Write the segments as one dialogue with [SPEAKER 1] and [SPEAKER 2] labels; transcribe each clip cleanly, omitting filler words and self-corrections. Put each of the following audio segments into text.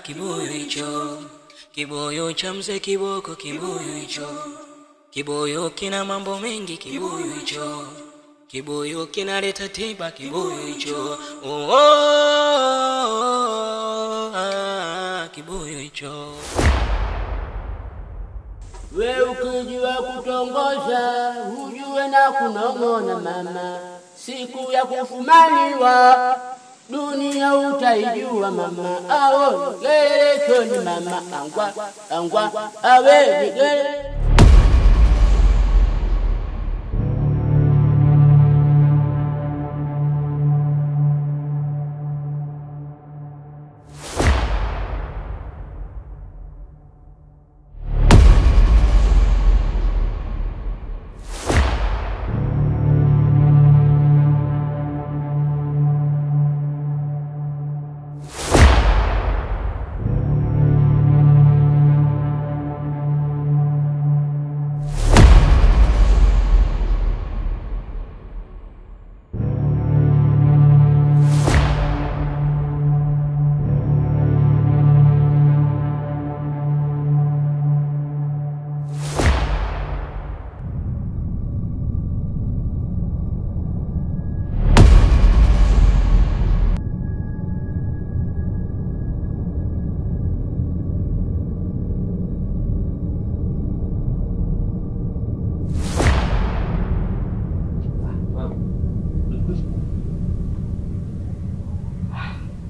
[SPEAKER 1] Kibuyu hicho, kibuyu cha mzee Kiboko, kibuyu hicho. Kibuyu kina mambo mengi, kibuyu hicho. Kibuyu kinaleta tiba, kibuyu hicho. Kibuyu hicho.
[SPEAKER 2] We ukijua kutongoza, ujue na kunong'ona mama. Siku ya kufumaniwa, dunia utaijua mama. Awo gele ni mama, angwa, awe gele.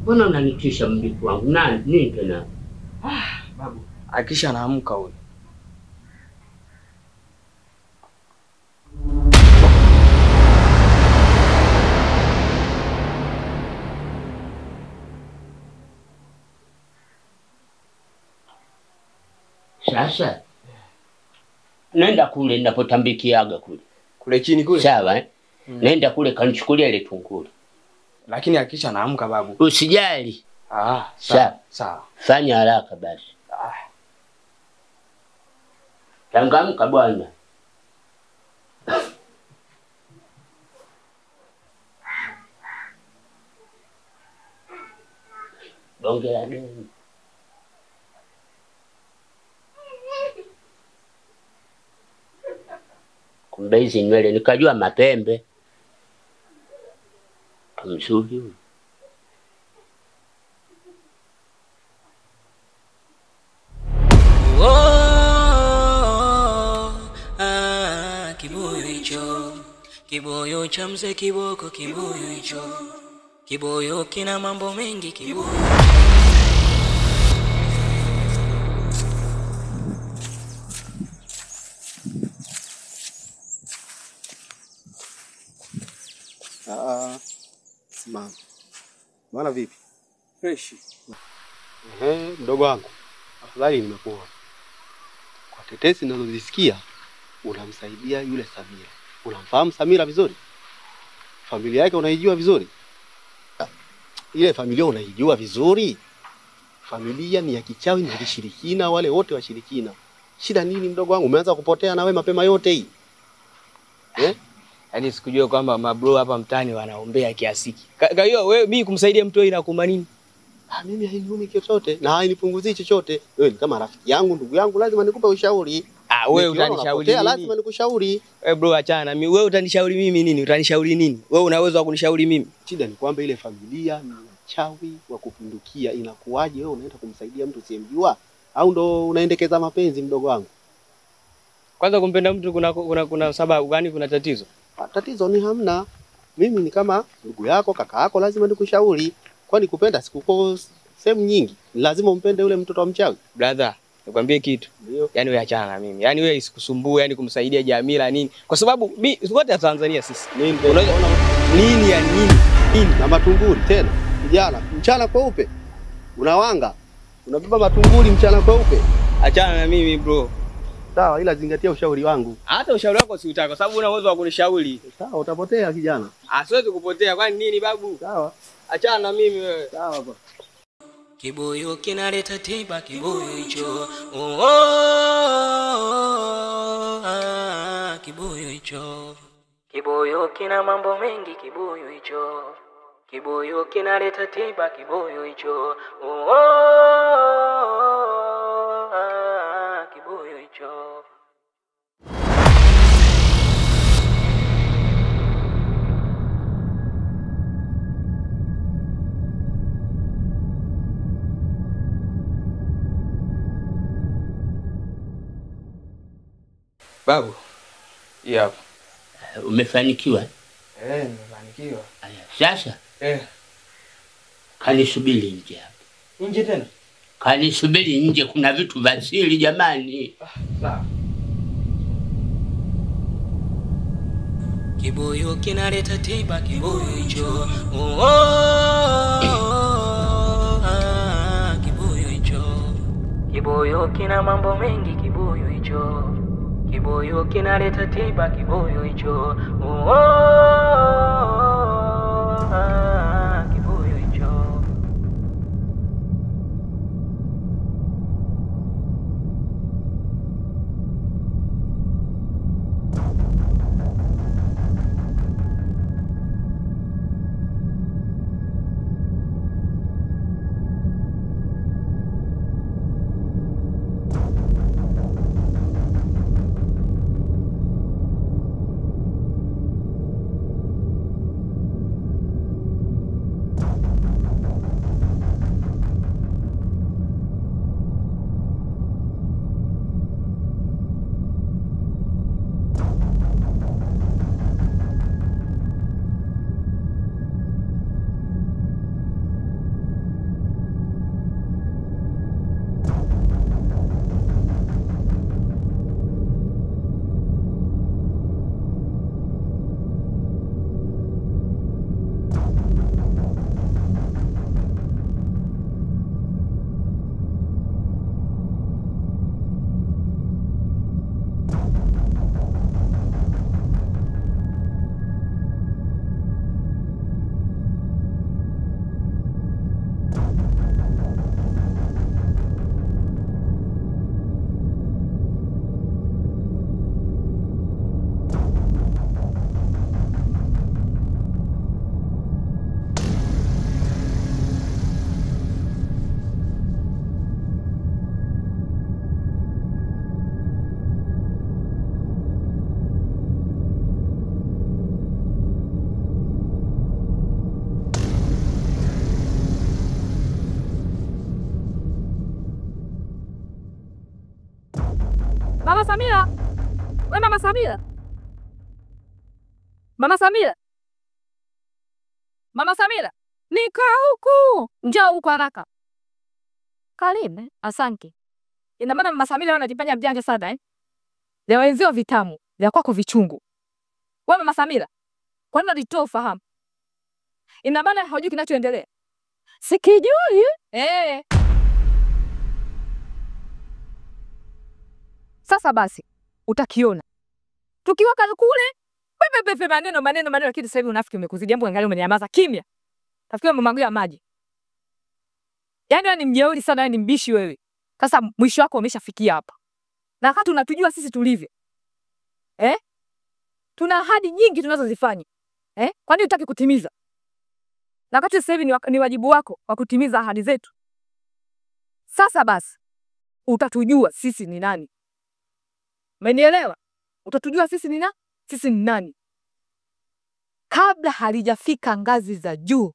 [SPEAKER 2] Mbona unanitisha mbiku wangu? Nini tena?
[SPEAKER 3] Babu, akisha anaamka huyo.
[SPEAKER 2] Sasa nenda kule ninapotambikiaga kule.
[SPEAKER 3] Kule chini kule?
[SPEAKER 2] Sawa Nenda kule kanichukulia ile tunguli.
[SPEAKER 3] Lakini akisha anaamka babu.
[SPEAKER 2] Usijali.
[SPEAKER 3] Sawa.
[SPEAKER 2] Fanya haraka basi. Changamka bwana. Bonge la deni. Kumbe hizi nywele nikajua mapembe. Kamzuri huyu.
[SPEAKER 1] Kibuyu hicho, kibuyu cha mzee Kiboko, kibuyu hicho. Kibuyu kina mambo mengi, kibuyu.
[SPEAKER 4] Simama. Bwana vipi?
[SPEAKER 3] Fresh.
[SPEAKER 4] Mdogo wangu. Afadhali nimekuona. Kwa tetesi ninazozisikia unamsaidia yule Samira. Unamfahamu Samira vizuri? Familia yake unaijua vizuri? Ile familia unaijua vizuri? Familia ni ya kichawi na kishirikina, wale wote washirikina. Shida nini mdogo wangu? Umeanza kupotea na wewe mapema yote hii.
[SPEAKER 3] Yaani sikujua kwamba mabro hapa mtaani wanaombea kiasiki. Kwa hiyo wewe mimi kumsaidia mtu wewe inakuma nini?
[SPEAKER 4] Mimi hainiumi chochote na hainipunguzii chochote. Wewe ni kama rafiki yangu, ndugu yangu, lazima nikupe ushauri.
[SPEAKER 3] Wewe utanishauri nini?
[SPEAKER 4] Lazima nikushauri.
[SPEAKER 3] Bro achana mimi. Wewe utanishauri mimi nini? Utanishauri nini? Wewe una uwezo wa kunishauri mimi?
[SPEAKER 4] Shida ni kwamba ile familia ni wachawi wa kupindukia. Inakuaje wewe unaenda kumsaidia mtu usiyemjua? Au ndo unaendekeza mapenzi mdogo wangu?
[SPEAKER 3] Kwanza kumpenda mtu kuna sababu gani? Kuna tatizo?
[SPEAKER 4] Tatizo ni hamna. Mimi ni kama ndugu yako, kaka yako, lazima nikushauri. Kwani kupenda sikuko sehemu nyingi. Lazima umpende yule mtoto wa mchawi.
[SPEAKER 3] Brother, nikwambie kitu.
[SPEAKER 4] Ndio.
[SPEAKER 3] Yaani wewe achana na mimi. Yaani wewe isikusumbue, yani kumsaidia Jamila nini? Kwa sababu wote wa Tanzania sisi.
[SPEAKER 4] Nini
[SPEAKER 3] ya nini?
[SPEAKER 4] Na matunguri tena. Kijana, mchana kweupe. Unawanga. Unabeba matunguri mchana kweupe.
[SPEAKER 3] Achana na mimi bro.
[SPEAKER 4] Sawa, ila zingatia ushauri wangu.
[SPEAKER 3] Hata ushauri wako si utaka kwa sababu una uwezo wa kunishauri.
[SPEAKER 4] Sawa, utapotea kijana.
[SPEAKER 3] Siwezi kupotea, kwani nini babu?
[SPEAKER 4] Sawa.
[SPEAKER 3] Achana na mimi wewe.
[SPEAKER 4] Sawa baba.
[SPEAKER 1] Kibuyu kinaleta tiba, kibuyu hicho. Kibuyu hicho. Kibuyu kina mambo mengi, kibuyu hicho. kibuyu kinaleta tiba, kibuyu hicho. Kibuyu hicho.
[SPEAKER 3] Babu. Yep.
[SPEAKER 2] Umefanikiwa?
[SPEAKER 3] Nimefanikiwa.
[SPEAKER 2] Sasa? Kanisubiri nje hapa.
[SPEAKER 3] Nje tena?
[SPEAKER 2] Kanisubiri nje, kuna vitu vya siri jamani.
[SPEAKER 3] Sawa.
[SPEAKER 1] Kibuyu kinaleta tiba, kibuyu hicho. Kibuyu hicho. Kibuyu kina mambo mengi, kibuyu hicho. Kibuyu kinaleta tiba, kibuyu hicho. Kibuyu hicho.
[SPEAKER 5] Mama Samira! We Mama Samira! Mama Samira! Mama Samira! Nika huku! Njoo huku haraka. Karibu, asante. Ina maana Mama Samira wanajifanya mjanja sana eh? Leo wenzio vitamu, vya kwako vichungu. We Mama Samira, kwa nini unatoa ufahamu? Ina maana hujui kinachoendelea. Sikijui? Sasa basi, utakiona. Tukiwaka kule, pepe maneno lakini sasa hivi unafiki umekuzidi. Jambo angalia umenyamaza kimya. Tafikiria umemwagia maji. Yaani wewe ni mjeuri sana, wewe ni mbishi wewe. Sasa mwisho wako umeshafikia hapa. Na wakati unatujua sisi tulivyo. Tuna ahadi nyingi tunazozifanya. Kwani hutaki kutimiza? Na wakati sasa hivi ni wajibu wako wa kutimiza ahadi zetu. Sasa basi, utatujua sisi ni nani. Umenielewa? Utatujua sisi ni nani? Sisi ni nani? Kabla halijafika ngazi za juu,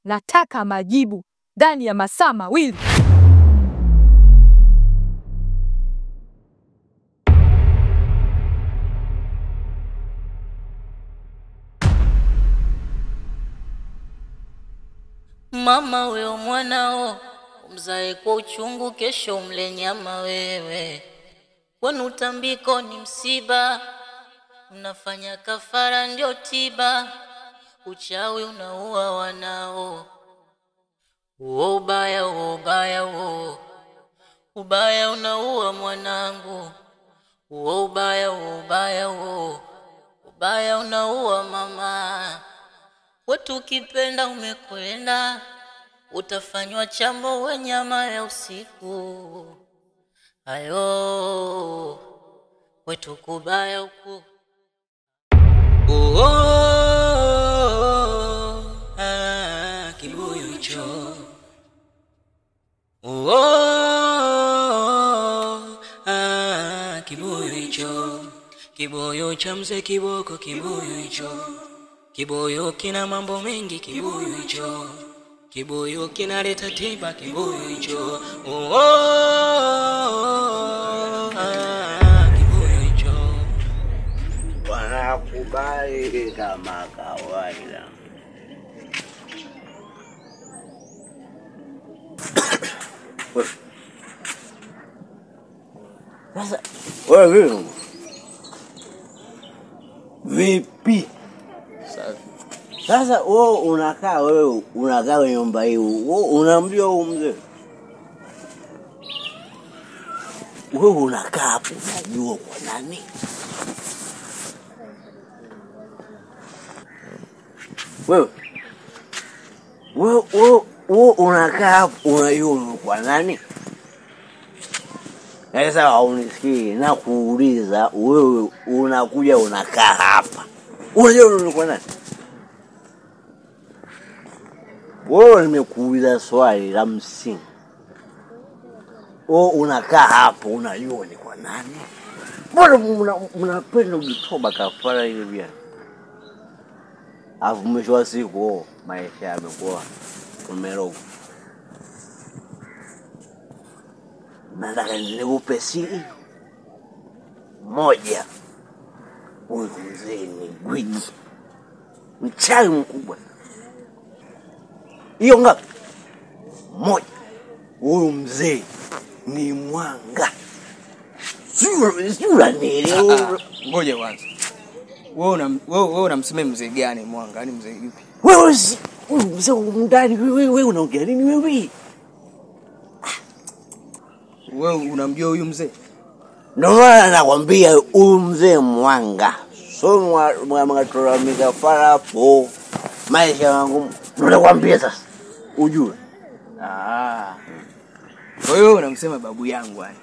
[SPEAKER 5] nataka majibu ndani ya masaa mawili.
[SPEAKER 6] Mama wewe mwanao, umzae kwa uchungu, kesho umle nyama wewe. Kwani utambiko ni msiba, unafanya kafara ndio tiba. Uchawi unaua wanao. Ubaya ubaya unaua mwanangu. Ubaya ubaya unaua mama. Wetu ukipenda umekwenda, utafanywa chambo wa nyama ya usiku. Ayo, wetu kubaya uku.
[SPEAKER 1] cha mzee Kiboko, kibuyu hicho. Kibuyu kina mambo mengi, kibuyu hicho. Kibuyu kinaleta tiba, kibuyu hicho. Oh, oh, kibuyu hicho.
[SPEAKER 7] Wanakubali kama kawaida. Sasa wewe vipi? Sasa wewe unakaa nyumba hii, unamjua huyu mzee? Wewe unakaa hapo unajua kwa nani? Wewe unakaa hapo unajua kwa nani? Sasa haunisikii na kuuliza, wewe unakuja unakaa hapa. Unajua kwa nani? Wewe nimekuuliza swali la msingi. Wewe unakaa hapo unajua ni kwa nani? Mbona mnapenda kujitoba kafara ile bia? Afu mwisho wa siku maisha yamekuwa umeroga. Nataka nikupe siri moja. Huyu mzee ni gwiji, mchawi mkubwa. Hiyo ngapi? Moja. Huyu mzee ni mwanga. Sura nielewa.
[SPEAKER 3] Ngoja kwanza. Wewe unamsemea mzee gani mwanga? Yaani mzee yupi?
[SPEAKER 7] Wewe mzee ndani wewe unaongea nini wewe?
[SPEAKER 3] Wewe unamjua huyu mzee?
[SPEAKER 7] Ndio maana nakwambia huyu mzee mwanga. So mwanga mikafara hapo. Maisha yangu nakwambia sasa. Ujue.
[SPEAKER 3] Wewe unamsema babu yangu yani.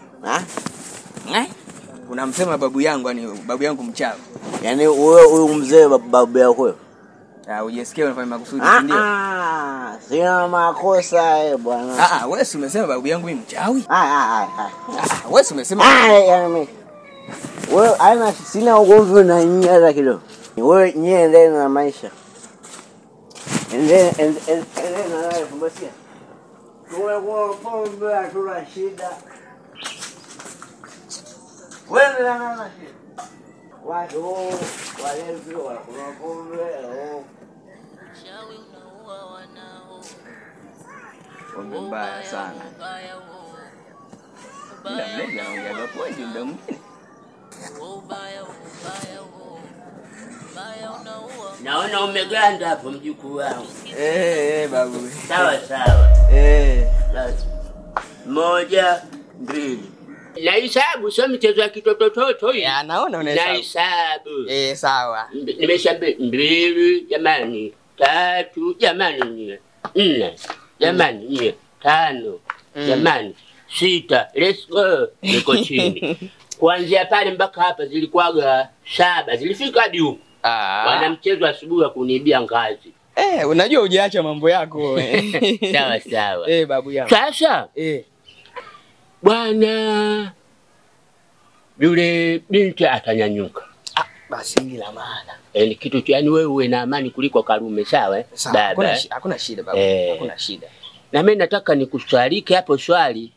[SPEAKER 7] Eh?
[SPEAKER 3] Unamsema babu yangu yani, babu yangu mchawi.
[SPEAKER 7] Yaani wewe huyu mzee babu yako?
[SPEAKER 3] Hujasikia unafanya makusudi ndio?
[SPEAKER 7] Sina makosa bwana.
[SPEAKER 3] Wewe si umesema babu yangu ni mchawi? Wewe si umesema
[SPEAKER 7] yaani wewe aina sina ugomvi na nyinyi hata kidogo. Wewe nyie na maisha. Endelea na life basi. Tuwe pombe hatuna shida. Wewe na shida. Watu walevi wanakunywa pombe.
[SPEAKER 6] Chawi unaua wanao.
[SPEAKER 3] pombe mbaya sana. Ila mlevi anaongea kwa kweli ndio mwingine.
[SPEAKER 2] Naona umeganda hapo mjukuu wangu.
[SPEAKER 3] Babu.
[SPEAKER 2] Sawa. Moja, mbili. Na hisabu sio mchezo wa kitototo hii.
[SPEAKER 3] Naona unahesabu.
[SPEAKER 2] Na hisabu.
[SPEAKER 3] Sawa.
[SPEAKER 2] Nimeshabe 2 jamani, 3 jamani, 4 jamani, 5 jamani, 6. Let's go. Niko chini. Kuanzia pale mpaka hapa zilikuwaga 7, zilifika hadi huko. Wana mchezo asubuhi wa kuniibia ngazi.
[SPEAKER 3] Unajua hujaacha mambo yako.
[SPEAKER 2] Sawa.
[SPEAKER 3] Babu yangu.
[SPEAKER 2] Sasa bwana yule binti atanyanyuka.
[SPEAKER 3] Basi hili la maana.
[SPEAKER 2] Ni kitu yani wewe uwe na amani kuliko Karume, sawa?
[SPEAKER 3] Baba. Hakuna shida baba. Hakuna shida.
[SPEAKER 2] Na mimi nataka nikuswalike hapo swali.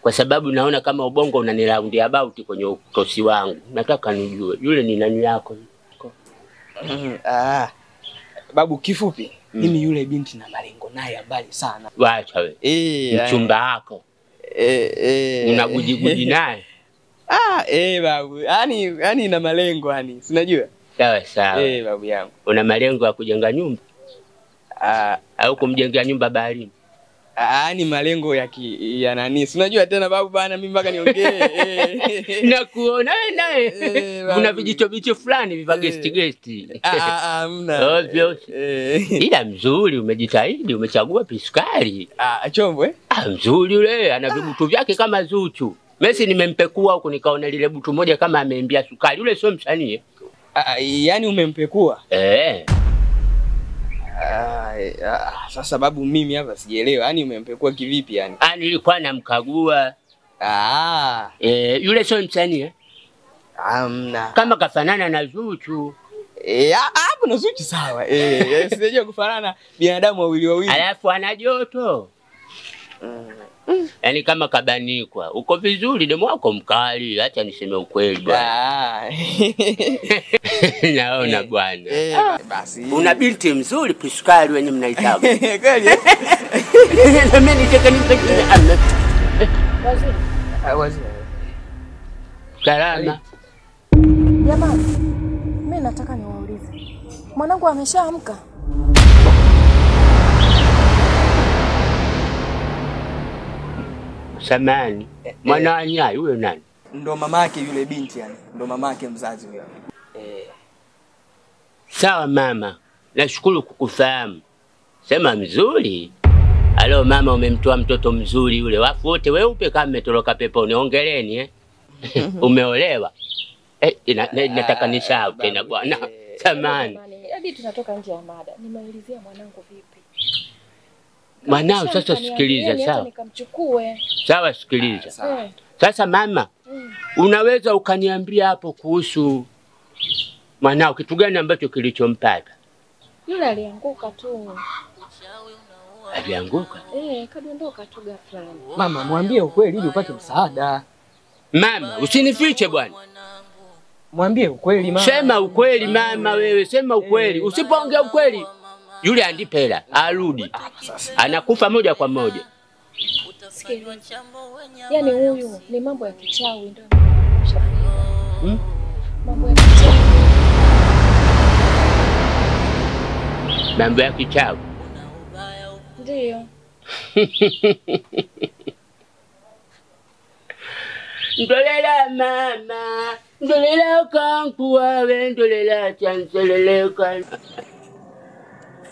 [SPEAKER 2] Kwa sababu naona kama ubongo unaniround about kwenye utosi wangu. Nataka nijue yule ni nani yako?
[SPEAKER 3] Babu kifupi, mimi yule binti na malengo naye mbali sana.
[SPEAKER 2] Wacha wewe. Mchumba wako. Unagujigudi naye.
[SPEAKER 3] Babu. Yaani na malengo yani. Unajua?
[SPEAKER 2] Sawa.
[SPEAKER 3] Babu yangu.
[SPEAKER 2] Una malengo ya kujenga nyumba? Au kumjengea nyumba baharini?
[SPEAKER 3] Ni malengo ya nani? Unajua tena babu bana mimi mpaka niongee.
[SPEAKER 2] Nakuona naye. Kuna vijicho fulani viva guest.
[SPEAKER 3] Hamna.
[SPEAKER 2] Obvious. Ila mzuri, umejitahidi, umechagua piskari.
[SPEAKER 3] Chombo
[SPEAKER 2] mzuri yule, ana vibutu vyake kama Zuchu. Messi nimempekua huko nikaona lile butu moja kama ameambia sukari. Yule sio msanii.
[SPEAKER 3] Yaani umempekua? Sasa babu mimi hapa sijaelewa. Yaani umempekua kivipi yani?
[SPEAKER 2] Nilikuwa namkagua. Yule sio msanii
[SPEAKER 3] Hamna.
[SPEAKER 2] Kama kafanana na Zuchu.
[SPEAKER 3] Hapo na Zuchu sawa. Sijajua kufanana binadamu wawili.
[SPEAKER 2] Alafu ana joto. Yaani kama kabanikwa. Uko vizuri demu wako mkali, acha niseme ukweli bwana. Naona bwana.
[SPEAKER 3] Basi.
[SPEAKER 2] Una binti mzuri pisukari wenye mnaitaka.
[SPEAKER 3] Kweli?
[SPEAKER 2] Mimi nitaka nipekee amna.
[SPEAKER 3] Waziri.
[SPEAKER 2] Salama.
[SPEAKER 8] Jamani, mimi nataka niwaulize. Mwanangu ameshaamka?
[SPEAKER 2] Samani. Mwana wa Nyai huyo nani?
[SPEAKER 3] Ndo mamake yule binti yani. Ndo mamake mzazi huyo.
[SPEAKER 2] Sawa mama. Nashukuru kukufahamu. Sema mzuri. Alo mama, umemtoa mtoto mzuri yule. Wafu wote weupe kama umetoroka peponi. Ongeleni Umeolewa. Nataka nisahau tena bwana. Samani.
[SPEAKER 8] Hadi tunatoka nje ya mada. Nimeulizia mwanangu vipi?
[SPEAKER 2] Mwanao sasa sikiliza sawa.
[SPEAKER 8] Nikamchukue.
[SPEAKER 2] Sawa sikiliza. Sasa mama, unaweza ukaniambia hapo kuhusu mwanao kitu gani ambacho kilichompata?
[SPEAKER 8] Yule alianguka tu.
[SPEAKER 2] Alianguka?
[SPEAKER 8] Kadondoka tu ghafla.
[SPEAKER 3] Mama, mwambie ukweli ili upate msaada.
[SPEAKER 2] Mama, usinifiche bwana.
[SPEAKER 3] Mwambie ukweli mama.
[SPEAKER 2] Sema ukweli mama wewe, sema ukweli. Usipoongea ukweli, yule andipela arudi. Anakufa moja kwa moja.
[SPEAKER 8] Sikiliza. Yaani huyu ni mambo ya kichawi ndio. Mambo ya kichawi.
[SPEAKER 2] Mambo ya kichawi.
[SPEAKER 8] Ndio.
[SPEAKER 2] Ndolela mama, ndolela kanku wawe, ndolela chanseleleka.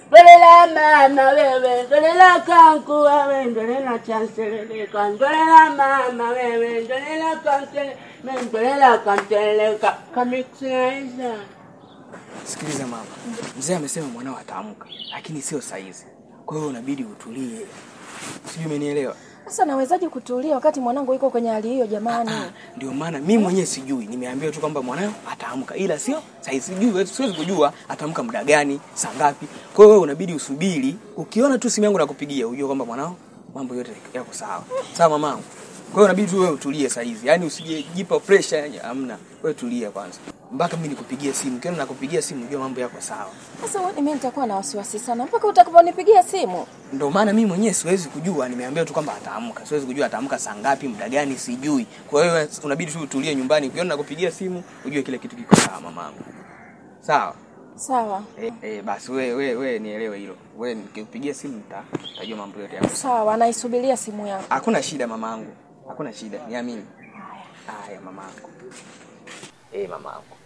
[SPEAKER 2] Ndolela mama wewe, ndolela kanku wawe, ndolela chanseleleka. Ndolela mama wewe, ndolela kansele, ndolela kanseleleka. Kamixaiza.
[SPEAKER 3] Sikiliza mama. Mzee amesema mwanao ataamka, lakini sio saizi. Kwa hiyo unabidi utulie. Sijui umenielewa?
[SPEAKER 8] Sasa nawezaje kutulia wakati mwanangu yuko kwenye hali hiyo jamani?
[SPEAKER 3] Ndio maana mimi mwenyewe sijui. Nimeambiwa tu kwamba mwanao ataamka, ila sio saizi. Sijui, siwezi kujua ataamka muda gani, saa ngapi. Kwa hiyo wewe unabidi usubiri. Ukiona tu simu yangu nakupigia, ujue kwamba mwanao mambo yote yako sawa. Sawa mamangu. Kwa hiyo unabidi tu wewe utulie saizi. Yaani usijipa pressure, hamna. Wewe tulia kwanza. Mpaka mimi nikupigie simu. Ukiona nakupigia simu, ujue mambo yako sawa.
[SPEAKER 8] Sasa wewe mimi nitakuwa na wasiwasi sana mpaka utakaponipigia simu.
[SPEAKER 3] Ndio maana mimi mwenyewe siwezi kujua, nimeambiwa tu kwamba ataamka. Siwezi kujua ataamka saa ngapi, muda gani, sijui. Kwa hiyo unabidi tu utulie nyumbani. Ukiona nakupigia simu, ujue kile kitu kiko sawa mamangu. Sawa?
[SPEAKER 8] Sawa.
[SPEAKER 3] Basi wewe nielewe hilo. Wewe nikikupigia simu utajua mambo yote yako.
[SPEAKER 8] Sawa, naisubiria simu yako.
[SPEAKER 3] Hakuna shida mamangu. Hakuna shida, niamini. Haya mamangu. Mamangu.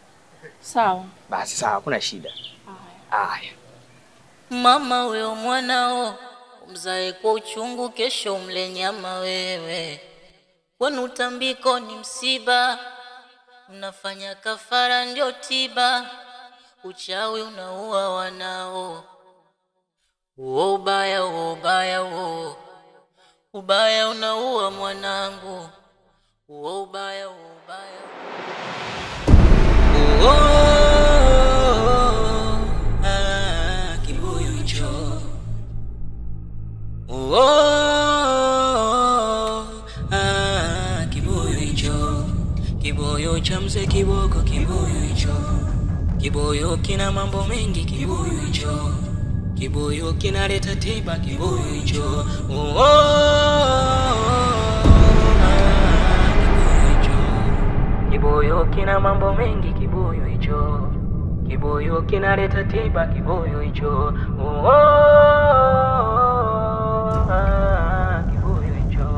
[SPEAKER 8] Sawa.
[SPEAKER 3] Basi sawa, hakuna shida. Haya.
[SPEAKER 6] Mama wewe mwanao umzae kwa uchungu, kesho umle nyama wewe. Kwani utambiko ni msiba, unafanya kafara ndio tiba. Uchawi unaua wanao. Ubaya ubaya unaua mwanangu. Ubaya
[SPEAKER 1] kibuyu hicho. Kibuyu hicho. Kibuyu cha mzee Kiboko, kibuyu hicho. Kibuyu kina mambo mengi, kibuyu hicho. Kibuyu kinaleta tiba, kibuyu hicho. Kibuyu kina mambo mengi, kibuyu hicho. Kibuyu kinaleta tiba, kibuyu hicho. Kibuyu hicho.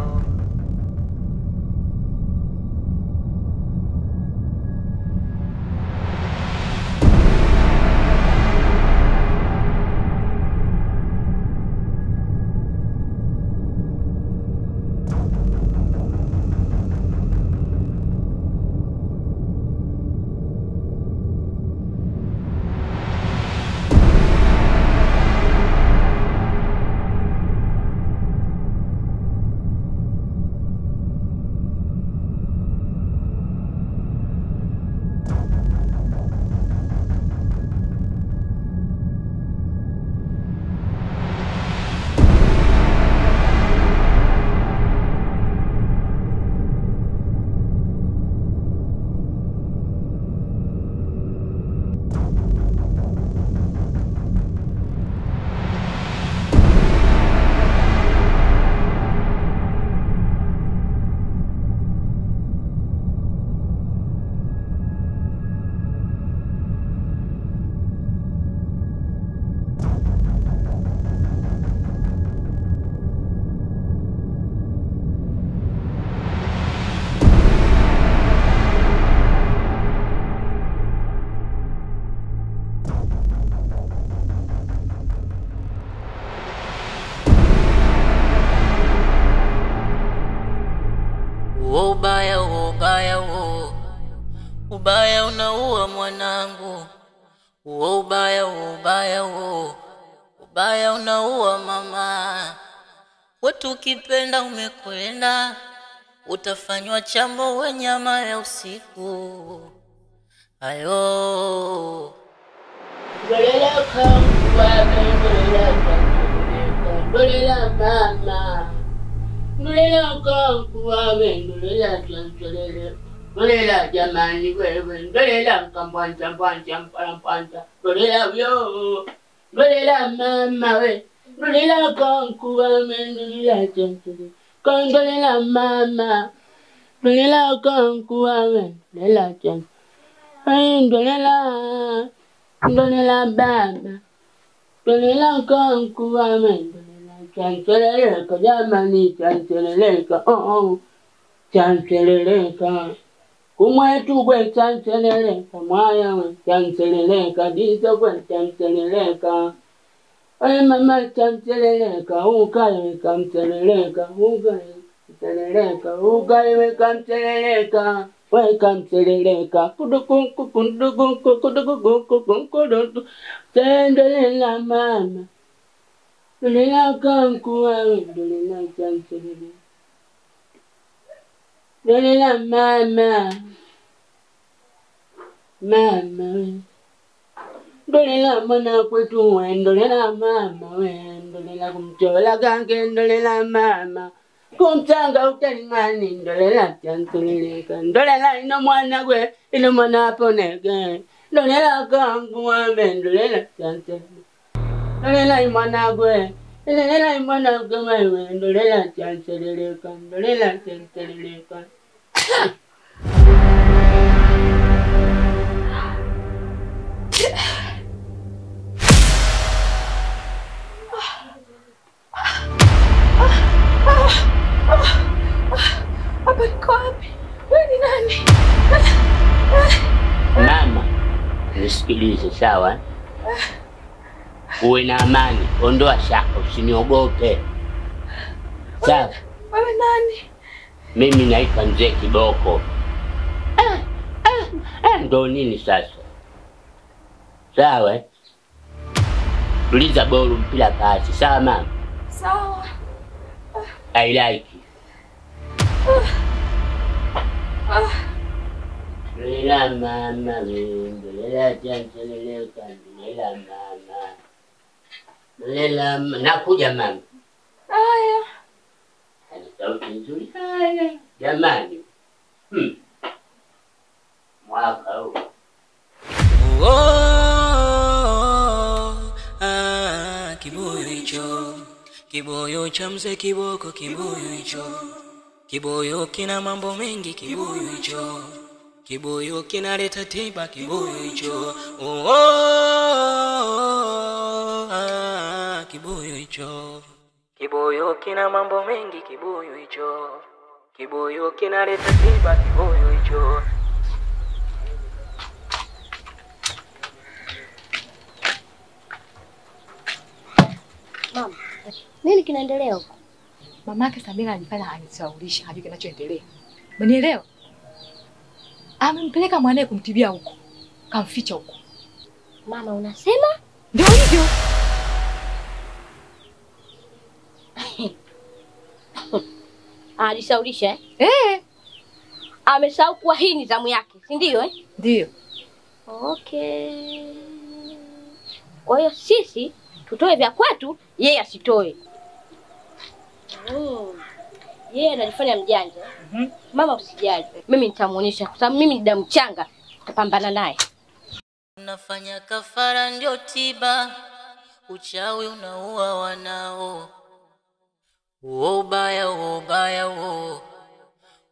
[SPEAKER 6] Uo ubaya, uo ubaya, uo ubaya unaua mwanangu. Uo ubaya, uo ubaya, uo ubaya unaua mama. Wetu ukipenda umekwenda, utafanywa chambo we nyama ya usiku. Ayo
[SPEAKER 2] Dolela kangu wabe, dolela mama. Dolela kangu wabe, dolela chancelele. Dolela jamani wewe, dolela mkambwanja mbwanja mparampanja. Dolela vyo, dolela mama we. Dolela kangu wabe, dolela chancelele. Dolela mama. Dolela kangu wabe, dolela chancelele. Ay, dolela baba, dolela kangu wame, dolela chanceleleka jamani, chanceleleka, chanceleleka. Kumwetu gwe chanceleleka, mwaya we chanceleleka, diso gwe chanceleleka. Ay mama chanceleleka, ukaye kamceleleka, ukaye kamceleleka. Welcome to the leka, kudukunku, Dolela mama, dolela kanku wawe, dolela chancelele. Dolela mama, mama we. Dolela mwana kwetu we, dolela mama we, dolela kumchola kange, dolela mama. Kumchanga utalingani, dolela chanceleleka. Dolela ino mwana gwe, ino mwana ponege. Dolela kangu wabe, dolela chanceleleka. Dolela imwana gwe, dolela imwana gwe wewe, dolela chanceleleka, dolela chanceleleka.
[SPEAKER 5] Hapa niko wapi? Wewe ni nani?
[SPEAKER 2] Mama, nisikilize sawa? Uwe na amani, ondoa shaka, usiniogope. Sawa?
[SPEAKER 5] Wewe nani?
[SPEAKER 2] Mimi naitwa Mzee Kiboko. Ndo nini sasa? Sawa? Tuliza bolu mpila kasi, sawa mama?
[SPEAKER 5] Sawa.
[SPEAKER 2] I like it. Dolela mama, dolela chanceleleka, dolela mama. Dolela mama, nakuja mama.
[SPEAKER 5] Haya.
[SPEAKER 2] Ana sauti nzuri. Haya, jamani. Mwaka huu.
[SPEAKER 1] Kibuyu hicho, kibuyu cha Mzee Kiboko, kibuyu hicho. Kibuyu kina mambo mengi, kibuyu hicho. Kibuyu kinaleta tiba, kibuyu hicho. Kibuyu hicho. Kibuyu kina mambo mengi, kibuyu hicho. Kibuyu kinaleta tiba, kibuyu hicho.
[SPEAKER 8] Mama, nini kinaendelea huko?
[SPEAKER 5] Mamake Samira alifanya anisaulisha hadi kinachoendelea. Umenielewa? Amempeleka mwanae kumtibia huko. Kamficha huko.
[SPEAKER 8] Mama, unasema?
[SPEAKER 5] Ndio hivyo.
[SPEAKER 8] Alisaulisha amesahau kuwa hii ni zamu yake, si ndio
[SPEAKER 5] Ndio.
[SPEAKER 8] Okay. Kwa hiyo sisi tutoe vya kwetu, yeye asitoe. Yeye anajifanya mjanja. Mama usijali. Mimi nitamuonyesha kwa sababu mimi ni damu changa. Tutapambana naye.
[SPEAKER 6] Unafanya kafara ndio tiba, uchawi unaua wanao. Uo ubaya, uo ubaya, uo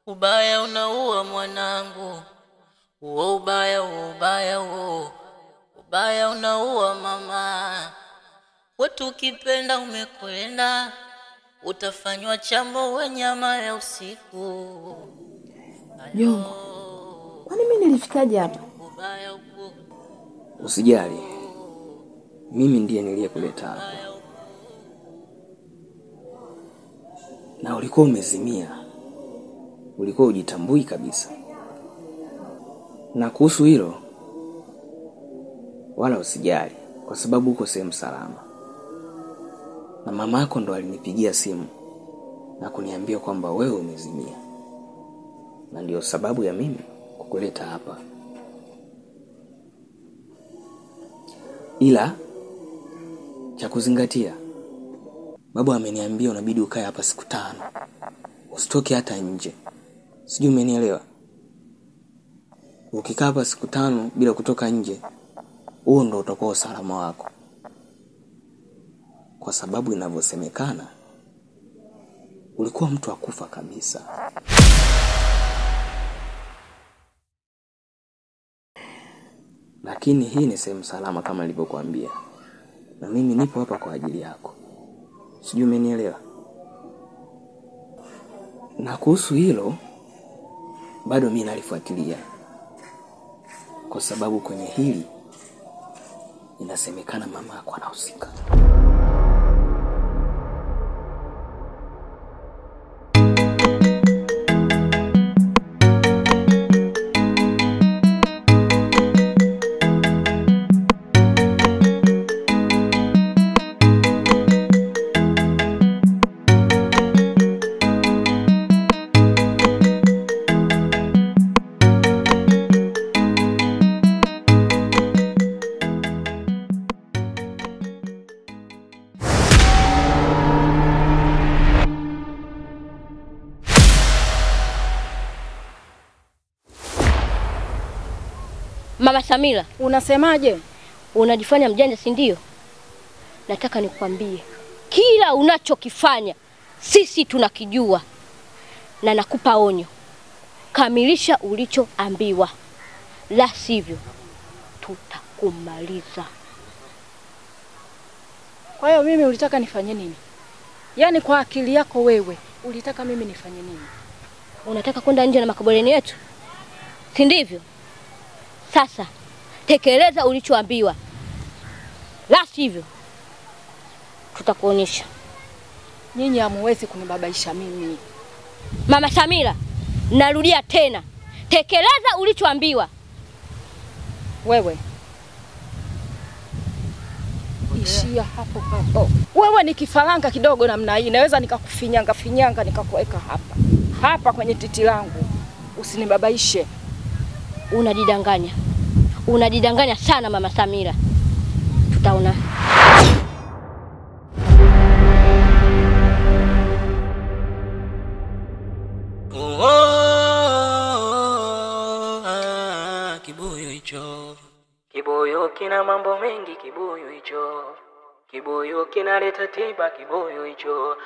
[SPEAKER 6] ubaya unaua mwanangu. Uo ubaya, uo ubaya, uo ubaya unaua mama. Wetu ukipenda umekwenda, utafanywa chambo we nyama ya usiku.
[SPEAKER 5] Jongo, kwani mimi nilifikaje hapa?
[SPEAKER 3] Usijali, mimi ndiye niliyekuleta hapa. Na ulikuwa umezimia. ulikuwa hujitambui kabisa. Na kuhusu hilo wala usijali, kwa sababu uko sehemu salama. Na mama yako ndo alinipigia simu na kuniambia kwamba wewe umezimia. Na ndio sababu ya mimi kukuleta hapa. Ila cha kuzingatia, baba ameniambia unabidi ukae hapa siku 5. Usitoke hata nje. Sijui umenielewa? Ukikaa hapa siku 5 bila kutoka nje, huo ndo utakuwa usalama wako. Kwa sababu inavyosemekana ulikuwa mtu akufa kabisa. Lakini hii ni sehemu salama kama nilivyokuambia. Na mimi nipo hapa kwa ajili yako. Sijui umenielewa? Na kuhusu hilo bado mimi nalifuatilia. Kwa sababu kwenye hili inasemekana mama yako anahusika.
[SPEAKER 8] Mama Samira,
[SPEAKER 5] Unasemaje?
[SPEAKER 8] unajifanya mjanja si ndio? Nataka nikwambie, kila unachokifanya sisi tunakijua. Na nakupa onyo. Kamilisha ulichoambiwa. La sivyo tutakumaliza.
[SPEAKER 5] Kwa hiyo mimi ulitaka nifanye nini? Yaani kwa akili yako wewe, ulitaka mimi nifanye nini?
[SPEAKER 8] Unataka kwenda nje na makaburini yetu? Si ndivyo? Sasa tekeleza ulichoambiwa. La sivyo tutakuonyesha.
[SPEAKER 5] Nyinyi hamuwezi kunibabaisha mimi.
[SPEAKER 8] Mama Samira, narudia tena. Tekeleza ulichoambiwa.
[SPEAKER 5] Wewe ishia hapo hapo. Wewe ni kifaranga kidogo namna hii, naweza nikakufinyanga nikakuweka hapa kwenye titi langu. Usinibabaishe.
[SPEAKER 8] Unajidanganya sana Mama Samira. Tutaona.
[SPEAKER 1] Kibuyu hicho, kibuyu kina mambo mengi. Kibuyu hicho, kibuyu kinaleta tiba. Kibuyu hicho,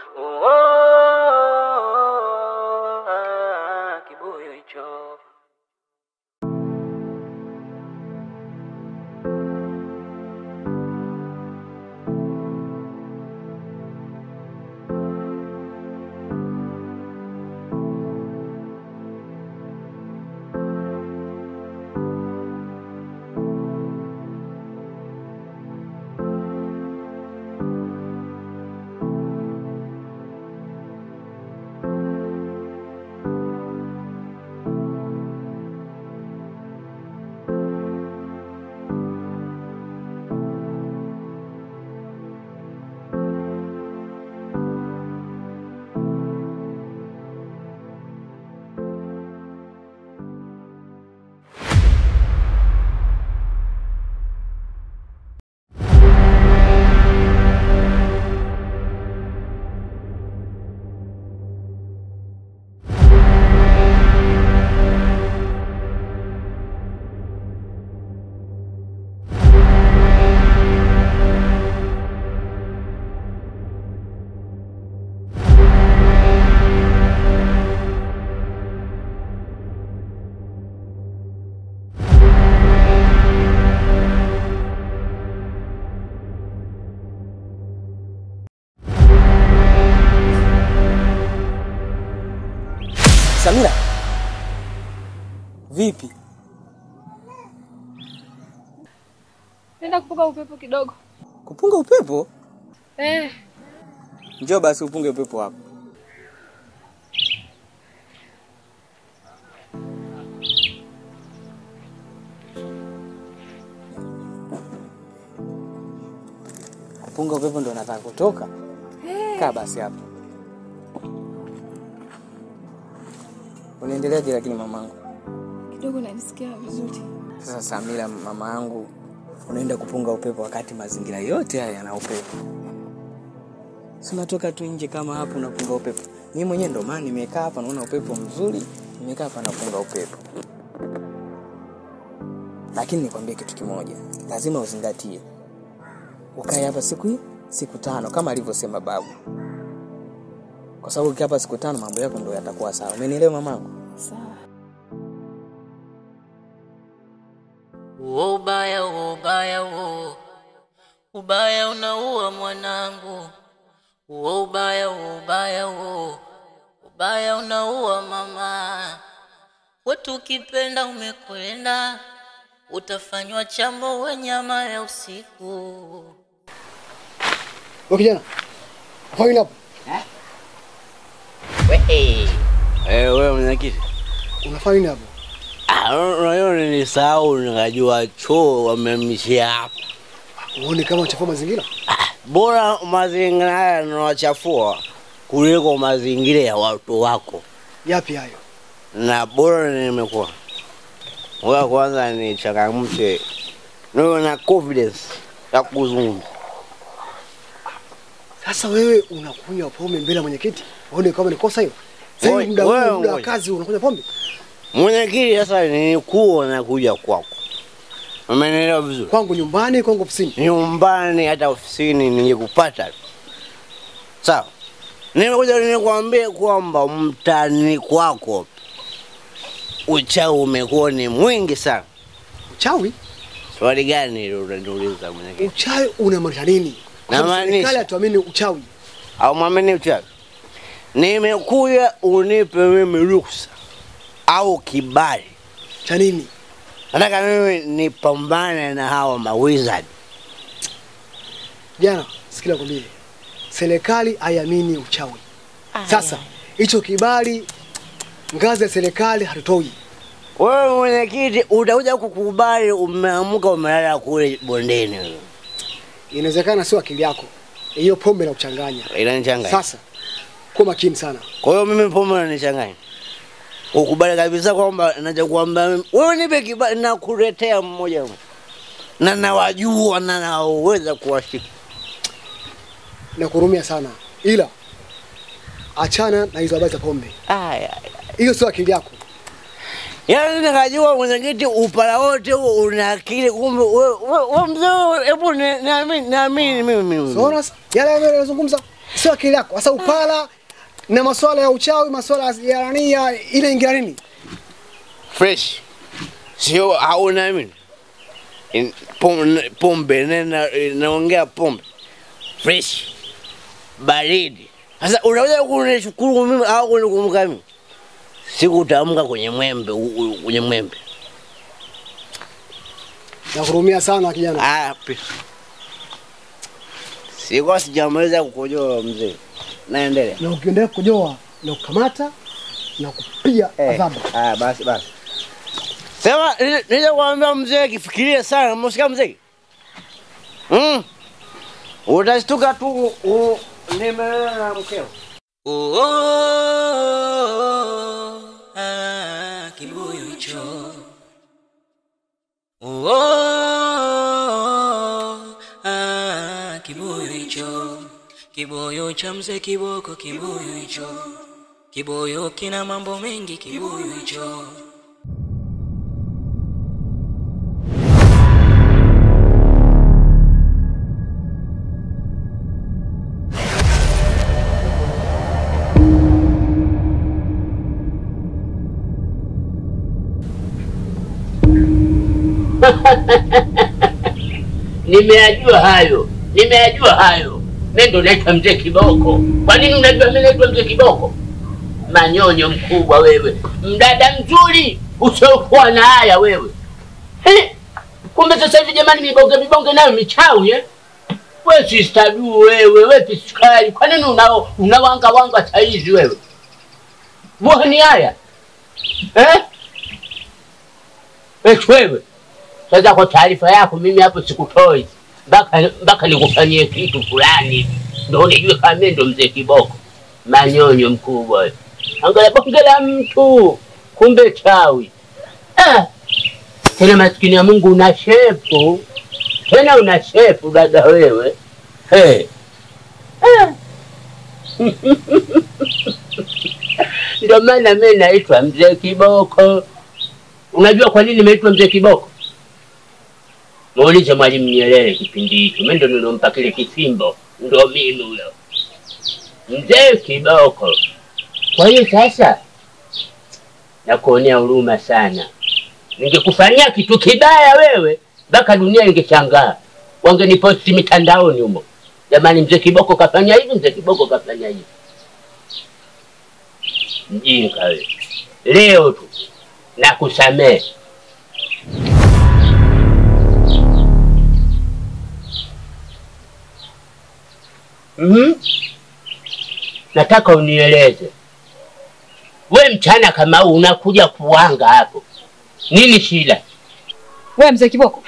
[SPEAKER 1] kibuyu hicho.
[SPEAKER 3] Samira. Vipi?
[SPEAKER 5] Nenda kupunga upepo kidogo.
[SPEAKER 3] Kupunga upepo?
[SPEAKER 5] Njoo
[SPEAKER 3] basi upunge upepo hapo. kupunga upepo ndo nataka kutoka. Kaa basi hapa. Unaendeleaje lakini mamangu?
[SPEAKER 5] Kidogo najisikia vizuri.
[SPEAKER 3] Sasa Samira mama yangu, unaenda kupunga upepo wakati mazingira yote haya yana upepo. Si unatoka tu nje kama hapo unapunga upepo. Mimi mwenyewe ndo maana nimekaa hapa naona upepo mzuri, nimekaa hapa napunga upepo. Lakini nikwambie kitu kimoja, lazima uzingatie. Ukae hapa siku 5 kama alivyosema babu. Kwa sababu ukikaa hapa siku 5 mambo yako ndio yatakuwa sawa. Umenielewa mamangu?
[SPEAKER 5] Sawa.
[SPEAKER 6] Ubaya, ubaya, ubaya unaua mwanangu. Ubaya, ubaya, ubaya unaua mama. Wetu ukipenda umekwenda, utafanywa chambo wa nyama ya usiku.
[SPEAKER 9] Kijana. Fanya hapo.
[SPEAKER 7] Wewe mwenyekiti.
[SPEAKER 9] Unafanya nini hapo?
[SPEAKER 7] Unaona nisahau nikajua choo wamemishia hapa.
[SPEAKER 9] Uone kama unachafua mazingira?
[SPEAKER 7] Bora mazingira haya yanachafua kuliko mazingira ya watu wako.
[SPEAKER 9] Yapi hayo?
[SPEAKER 7] Na bora nimekuwa. Wewe kwanza ni changamke. Niwe na confidence ya kuzungumza.
[SPEAKER 9] Sasa wewe unakunywa pombe mbele ya mwenyekiti? Uone kama ni kosa hiyo? Sasa muda wa kazi unakunywa pombe?
[SPEAKER 7] Mwenyekiti sasa nilikuwa nakuja kwako. Umenielewa vizuri?
[SPEAKER 9] Kwangu nyumbani, kwangu ofisini.
[SPEAKER 7] Nyumbani hata ofisini ningekupata. Sawa. Nimekuja nikwambie kwamba mtani kwako uchawi umekuwa ni mwingi sana.
[SPEAKER 9] Uchawi?
[SPEAKER 7] Swali gani hilo unaniuliza mwenyekiti?
[SPEAKER 9] Uchawi unamaanisha nini?
[SPEAKER 7] Namaanisha
[SPEAKER 9] tuamini uchawi.
[SPEAKER 7] Au muamini uchawi? Nimekuja unipe mimi ruhusa au kibali.
[SPEAKER 9] Cha nini?
[SPEAKER 7] Nataka mimi nipambane na hawa mawizard.
[SPEAKER 9] Jana, sikia kwambie. Serikali haiamini uchawi. Sasa, hicho kibali ngazi ya serikali hatutoi.
[SPEAKER 7] Wewe mwenyekiti utakuja kukubali umeamka umelala kule bondeni.
[SPEAKER 9] Inawezekana sio akili yako. Hiyo pombe na kuchanganya.
[SPEAKER 7] Inanichanganya.
[SPEAKER 9] Sasa, kwa makini sana.
[SPEAKER 7] Kwa hiyo mimi pombe inanichanganya. Ukubali kabisa kwamba nachokuambia wewe nipe kibali na kuletea mmoja wangu. Na nawajua na naweza kuwashika.
[SPEAKER 9] Nakurumia sana. Ila achana na hizo habari za pombe. Hiyo sio akili yako.
[SPEAKER 7] Yaani nikajua mwenyekiti upala wote huo una akili kumbe wewe mzee hebu naamini mimi.
[SPEAKER 9] Sasa yale yanayozungumza sio akili yako. Sasa upala na masuala ya uchawi, masuala ya rania ile ingia nini?
[SPEAKER 7] Fresh. Sio haunaamini. Pombe naongea pombe. Fresh. Baridi. Sasa unaweza kunishukuru mimi au kunikumbuka mimi? Sikutaamka kwenye mwembe.
[SPEAKER 9] Nakurumia sana kijana.
[SPEAKER 7] Siko sijamaliza kukojoa mzee. Naendelea.
[SPEAKER 9] Na ukiendelea kukojoa na kukamata na kupiga adhabu.
[SPEAKER 7] Basi. Sema nije kuambia mzee kifikirie sana, msikia mzee? Utashtuka tu nimelala na mkeo.
[SPEAKER 1] Kibuyu hicho. Kibuyu hicho. Kibuyu cha mzee Kiboko, kibuyu hicho. Kibuyu kina mambo mengi, kibuyu hicho.
[SPEAKER 2] Nimeajua hayo. Mimi ndo naitwa mzee Kiboko. Kwa nini unajua mimi naitwa mzee Kiboko? Manyonyo mkubwa wewe. Mdada mzuri, usiokuwa na haya wewe. Kumbe sasa hivi jamani mibonge nayo michawi Wewe sister du wewe piskali. Kwa nini unawanga saizi wewe? Mbona haya? Wewe. Sasa kwa taarifa yako mimi hapo sikutoi. mpaka nikufanyie kitu fulani ndio unijue kama mimi ndo mzee Kiboko. Manyonyo mkubwa. Angalia bongela mtu kumbe chawi. Tena maskini ya Mungu una shepu. Tena una shepu dada wewe. Ndio maana mimi naitwa mzee Kiboko. Unajua kwa nini nimeitwa mzee Kiboko? Muulize Mwalimu Nyerere kipindi hicho. Mimi ndo nilompa kile kisimbo. Ndio mimi huyo. Mzee Kiboko. Kwa hiyo sasa nakuonea huruma sana. Ningekufanyia kitu kibaya wewe, mpaka dunia ingeshangaa. Wangeniposti mitandaoni humo. Jamani mzee Kiboko kafanya hivi, mzee Kiboko kafanya hivi. Mjinga wewe. Leo tu nakusamehe. Nataka unieleze. We mchana kama huu unakuja kuwanga hapo. Nini shida?
[SPEAKER 5] Wewe mzee Kiboko.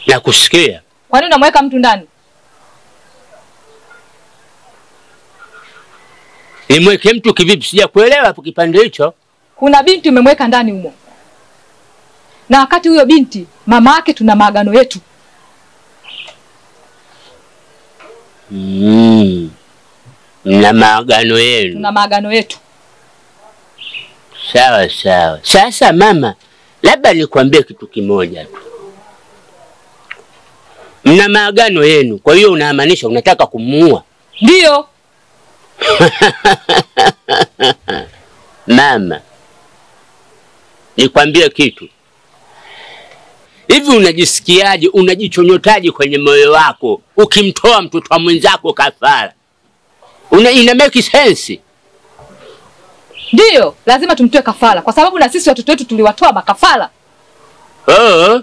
[SPEAKER 2] Nakusikia.
[SPEAKER 5] Kwa nini unamweka mtu ndani?
[SPEAKER 2] Nimweke mtu kivipi? Sijakuelewa hapo kipande hicho.
[SPEAKER 5] Kuna binti umemweka ndani humo. Na wakati huyo binti mama yake tuna maagano yetu.
[SPEAKER 2] Na maagano yenu.
[SPEAKER 5] Tuna maagano yetu.
[SPEAKER 2] Sawa sawa. Sasa mama, labda nikwambie kitu kimoja tu. Mna maagano yenu, kwa hiyo unamaanisha unataka kumuua?
[SPEAKER 5] Ndio.
[SPEAKER 2] Mama, nikwambie kitu. Hivi unajisikiaje, unajichonyotaje kwenye moyo wako ukimtoa mtoto wa mwenzako kafara? Ina make sense?
[SPEAKER 5] Ndio, lazima tumtoe kafara kwa sababu na sisi watoto wetu tuliwatoa makafara.
[SPEAKER 2] Oh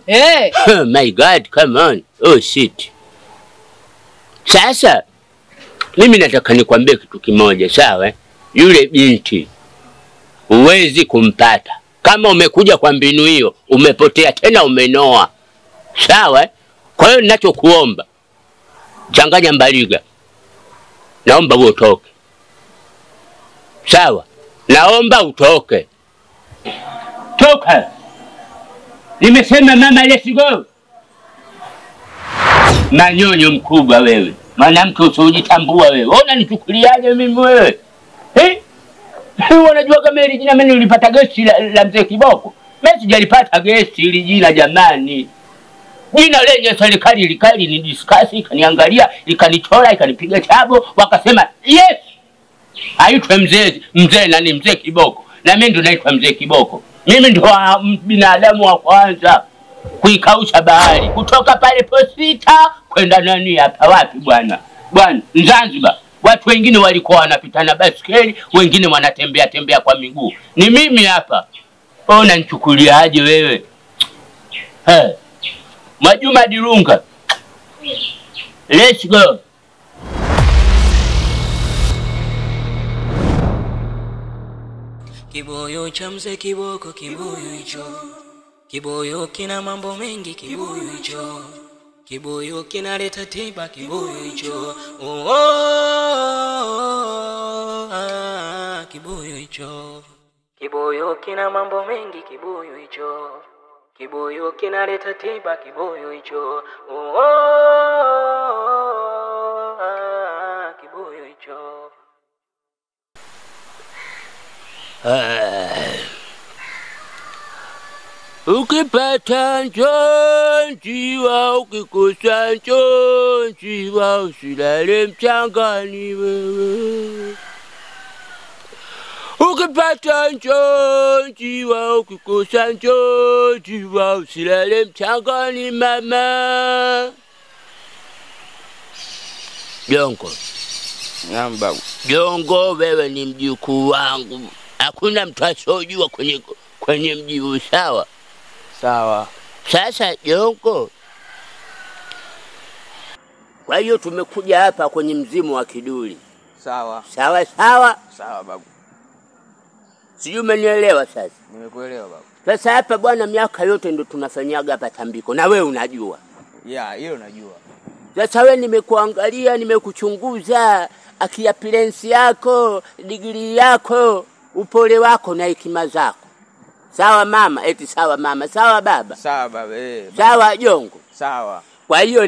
[SPEAKER 2] my God, come on. Oh shit. Sasa mimi nataka nikwambie kitu kimoja, sawa? Yule binti huwezi kumpata. Kama umekuja kwa mbinu hiyo, umepotea tena umenoa. Sawa? Kwa hiyo ninachokuomba, changanya mbaliga. Naomba utoke. Sawa? Naomba utoke. Toka. Nimesema mama, let's go. Manyonyo mkubwa wewe. Mwanamke usijitambua wewe. Ona nichukuliaje mimi wewe? Unajua kama hili jina mimi nilipata gesti la mzee Kiboko. Mimi sijalipata gesti hili jina jamani. Jina lenye serikali ilikali ni discuss, ikaniangalia, ikanichora, ikanipiga chabo, wakasema yes. Aitwe mzee nani mzee Kiboko. Na mimi ndo naitwa mzee Kiboko. Mimi ndo binadamu wa kwanza kuikausha bahari kutoka pale Posita kwenda nani hapa wapi bwana? Bwana Zanzibar. Watu wengine walikuwa wanapita na basikeli, wengine wanatembea kwa miguu. Ni mimi hapa. Ona nichukuliaje wewe? Mwajuma Dirunga. Let's go.
[SPEAKER 1] Kiboyo cha mzee Kiboko, kiboyo hicho. Kiboyo kina mambo mengi, kiboyo hicho. Kiboyo kinaleta tiba, kiboyo hicho. Kiboyo hicho. Kiboyo kina mambo mengi, kiboyo hicho. Kiboyo kinaleta tiba, kiboyo hicho. Kiboyo hicho.
[SPEAKER 2] Ukipata njiwa, ukikosa njiwa, usilale mchangani wewe. Ukipata njiwa, ukikosa njiwa, usilale mchangani mama. Jongo.
[SPEAKER 7] Naam babu.
[SPEAKER 2] Jongo, wewe ni mjukuu wangu. Hakuna mtu asiyojua kwenye mji huu, sawa?
[SPEAKER 7] Sawa.
[SPEAKER 2] Sasa Jongo, kwa hiyo tumekuja hapa kwenye mzimu wa Kiduli.
[SPEAKER 7] Sawa.
[SPEAKER 2] Sawa sawa?
[SPEAKER 7] Sawa babu.
[SPEAKER 2] Sijui umenielewa sasa?
[SPEAKER 7] Nimekuelewa babu.
[SPEAKER 2] Sasa hapa bwana, miaka yote ndo tunafanyaga hapa tambiko na wewe unajua.
[SPEAKER 7] Hilo najua.
[SPEAKER 2] Sasa wewe nimekuangalia, nimekuchunguza, akiapilensi yako, digrii yako, upole wako na hekima zako. Sawa mama, eti sawa mama, sawa baba.
[SPEAKER 3] Sawa baba,
[SPEAKER 2] Sawa jongo.
[SPEAKER 3] Sawa.
[SPEAKER 2] Kwa hiyo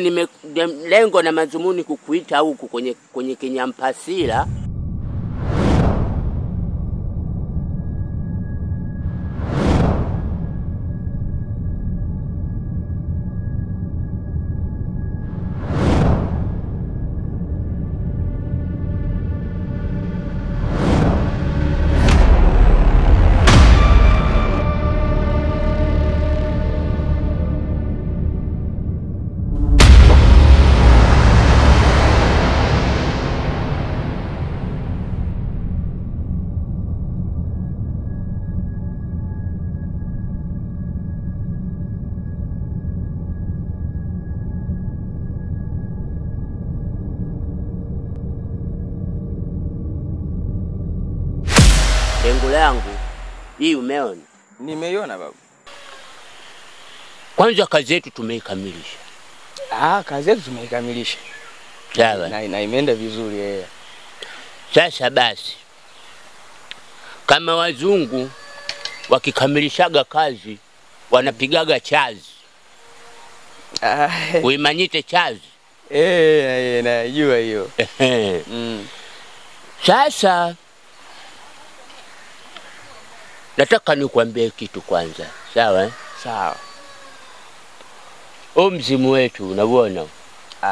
[SPEAKER 2] lengo na mazumuni kukuita huku kwenye Kinyampasila. Lengo langu hii umeona?
[SPEAKER 3] Nimeiona babu.
[SPEAKER 2] Kwanza kazi yetu tumeikamilisha.
[SPEAKER 3] Kazi yetu tumeikamilisha.
[SPEAKER 2] Sawa.
[SPEAKER 3] Na imeenda vizuri
[SPEAKER 2] Sasa basi, kama wazungu wakikamilishaga kazi wanapigaga chazi. Uimanyite chazi.
[SPEAKER 3] Najua hiyo.
[SPEAKER 2] Sasa nataka nikuambie kitu kwanza. Sawa?
[SPEAKER 3] Sawa.
[SPEAKER 2] Mzimu wetu unauona?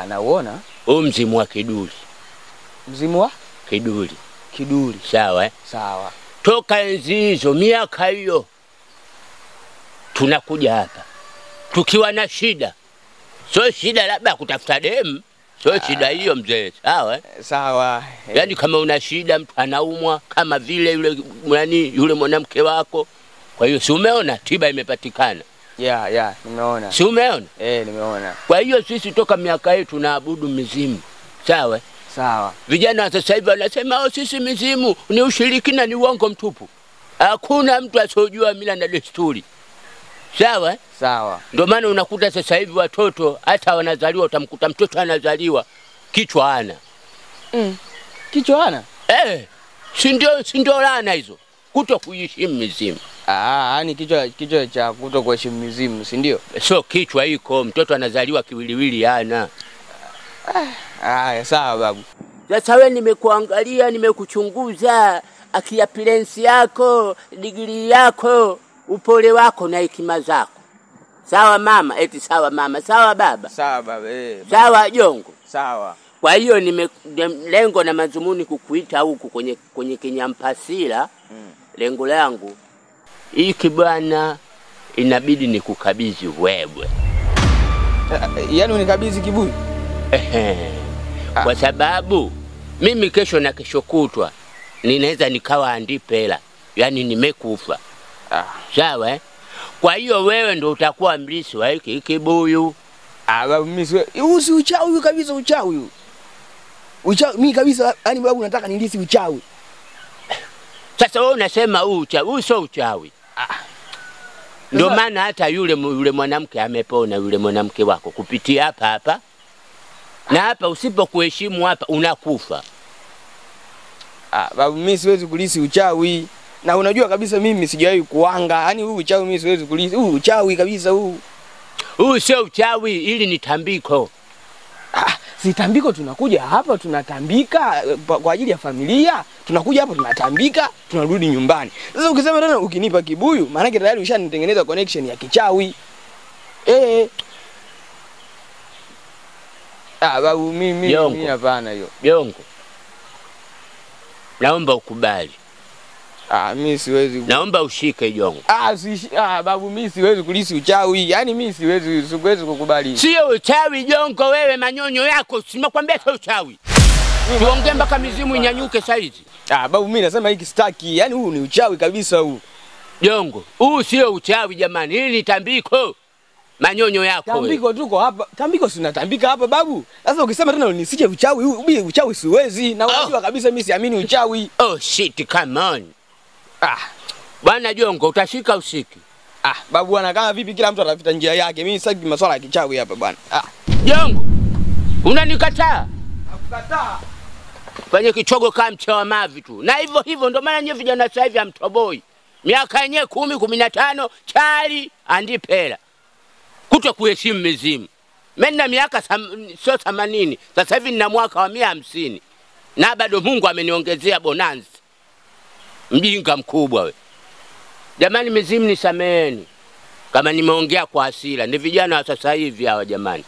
[SPEAKER 3] Nauona.
[SPEAKER 2] Mzimu wa Kiduli.
[SPEAKER 3] Mzimu wa
[SPEAKER 2] Kiduli.
[SPEAKER 3] Kiduli.
[SPEAKER 2] Sawa?
[SPEAKER 3] Sawa.
[SPEAKER 2] Toka enzi hizo, miaka hiyo, tunakuja hapa tukiwa na shida. Sio shida labda kutafuta demu, sio shida hiyo mzee. Sawa?
[SPEAKER 3] Sawa.
[SPEAKER 2] Yaani kama una shida, mtu anaumwa kama vile yule mwanamke wako. Kwa hiyo si umeona tiba imepatikana?
[SPEAKER 3] Nimeona.
[SPEAKER 2] Si umeona?
[SPEAKER 3] Nimeona.
[SPEAKER 2] Kwa hiyo sisi toka miaka yetu tunaabudu mizimu. Sawa?
[SPEAKER 3] Sawa.
[SPEAKER 2] Vijana sasa hivi wanasema sisi mizimu ni ushirikina, ni uongo mtupu. Hakuna mtu asojua mila na desturi. Sawa?
[SPEAKER 3] Sawa.
[SPEAKER 2] Ndio maana unakuta sasa hivi watoto hata wanazaliwa, utamkuta mtoto anazaliwa kichwa hana.
[SPEAKER 3] Kichwa hana?
[SPEAKER 2] Si ndio laana hizo? Kuto kuheshimu mizimu.
[SPEAKER 3] Yaani kichwa cha kuto kuheshimu mizimu, si ndio?
[SPEAKER 2] So kichwa iko, mtoto anazaliwa kiwiliwili hana.
[SPEAKER 3] Sawa babu.
[SPEAKER 2] Sasa wewe nimekuangalia, nimekuchunguza, akiapilensi yako, digrii yako, upole wako na hekima zako. Sawa mama, eti sawa mama, sawa baba.
[SPEAKER 3] Sawa baba,
[SPEAKER 2] Sawa jongo.
[SPEAKER 3] Sawa.
[SPEAKER 2] Kwa hiyo lengo na mazumuni kukuita huku kwenye Kinyampasila. Lengo langu hiki bwana, inabidi nikukabidhi wewe.
[SPEAKER 3] Yaani unikabidhi kibuyu?
[SPEAKER 2] Kwa sababu mimi kesho na kesho kutwa ninaweza nikawa andipela, yaani nimekufa. Sawa? Kwa hiyo wewe ndo utakuwa mlisi wa hiki kibuyu.
[SPEAKER 3] Babu mimi si uchawi kabisa, uchawi. Mimi kabisa, yani babu nataka nilisi uchawi.
[SPEAKER 2] Sasa wewe unasema uchawi, sio uchawi. Ndio maana hata yule mwanamke amepona, yule mwanamke wako kupitia hapa. Na hapa usipokuheshimu hapa unakufa.
[SPEAKER 3] Babu mimi siwezi kulisi uchawi. Na unajua kabisa mimi sijawahi kuanga. Yaani huu uchawi mimi siwezi kulisi. Huu uchawi kabisa huu.
[SPEAKER 2] Huu sio uchawi, ili ni tambiko.
[SPEAKER 3] Si tambiko, tunakuja hapa tunatambika kwa ajili ya familia. Tunakuja hapa tunatambika, tunarudi nyumbani. Sasa ukisema tena ukinipa kibuyu, maana yake tayari ushanitengeneza connection ya kichawi. Babu mimi hapana hiyo.
[SPEAKER 2] Jongo. Naomba ukubali.
[SPEAKER 3] Mimi siwezi.
[SPEAKER 2] Naomba ushike jongo.
[SPEAKER 3] Babu mimi siwezi kulisi uchawi. Yaani mimi siwezi kukubali.
[SPEAKER 2] Sio uchawi jongo, wewe manyonyo yako, simekwambia sio uchawi. Tuongee mpaka mizimu inyanyuke saizi.
[SPEAKER 3] Babu mimi nasema hiki staki. Yaani huu ni uchawi kabisa huu.
[SPEAKER 2] Jongo, huu sio uchawi jamani, hili ni tambiko. Manyonyo yako.
[SPEAKER 3] Tambiko tuko hapa. Tambiko si unatambika hapa babu. Sasa ukisema tena unisije uchawi, uchawi siwezi. Na unajua kabisa mimi siamini uchawi.
[SPEAKER 2] Shit, come on. Bwana Jongo, utashika usiki.
[SPEAKER 3] Babu bwana, kama vipi kila mtu atafuta njia yake. Mimi sitaki masuala ya kichawi hapa bwana.
[SPEAKER 2] Jongo. Unanikataa?
[SPEAKER 3] Nakukataa.
[SPEAKER 2] Fanye kichogo kama mchewa mavi tu. Na hivyo hivyo ndio maana nyewe vijana sasa hivi amtoboi. Miaka yenyewe 10, 15 chali andipela. Kuto kuheshimu mizimu. Mimi na miaka sio 80, sasa hivi nina mwaka wa 150. Na bado Mungu ameniongezea bonanza. Mjinga mkubwa we. Jamani mizimu nisameheni. Kama nimeongea kwa hasira, ni vijana wa sasa hivi hawa jamani.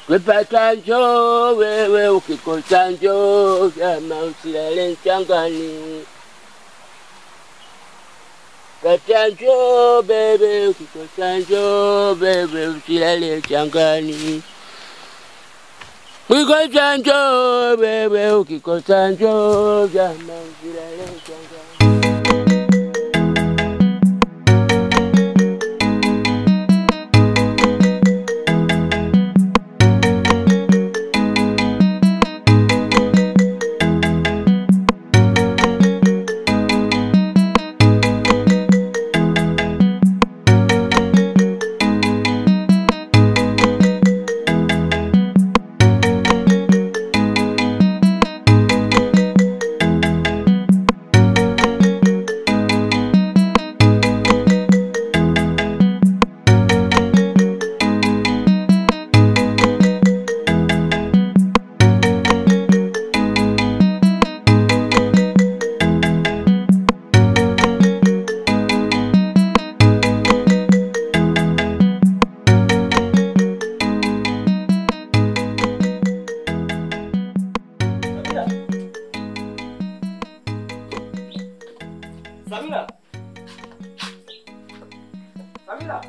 [SPEAKER 2] Wepata njoo wewe ukikosa njoo kama usilale mchangani. Wepata njoo bebe ukikosa njoo bebe usilale mchangani. Ukikosa njoo bebe ukikosa njoo kama usilale mchangani.
[SPEAKER 3] Samira. Samira.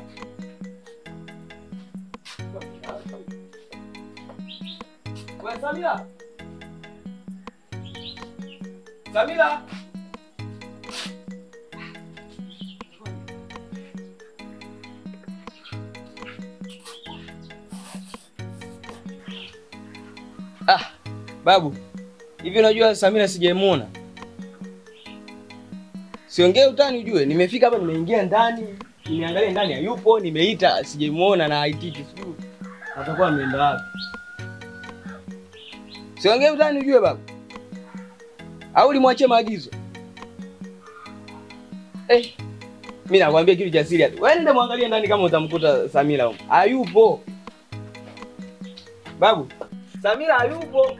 [SPEAKER 3] Wewe Samira. Samira. Babu. Hivi unajua Samira sijamuona? Siongee utani ujue, nimefika hapa nimeingia ndani, nimeangalia ndani hayupo, nimeita sijamuona na haitiki sijui. Atakuwa ameenda wapi? Siongee utani ujue babu. Au ulimwachie maagizo? Mimi nakwambia kitu cha siri hapa. Wewe nenda muangalie ndani kama utamkuta Samira huko. Hayupo. Babu, Samira hayupo.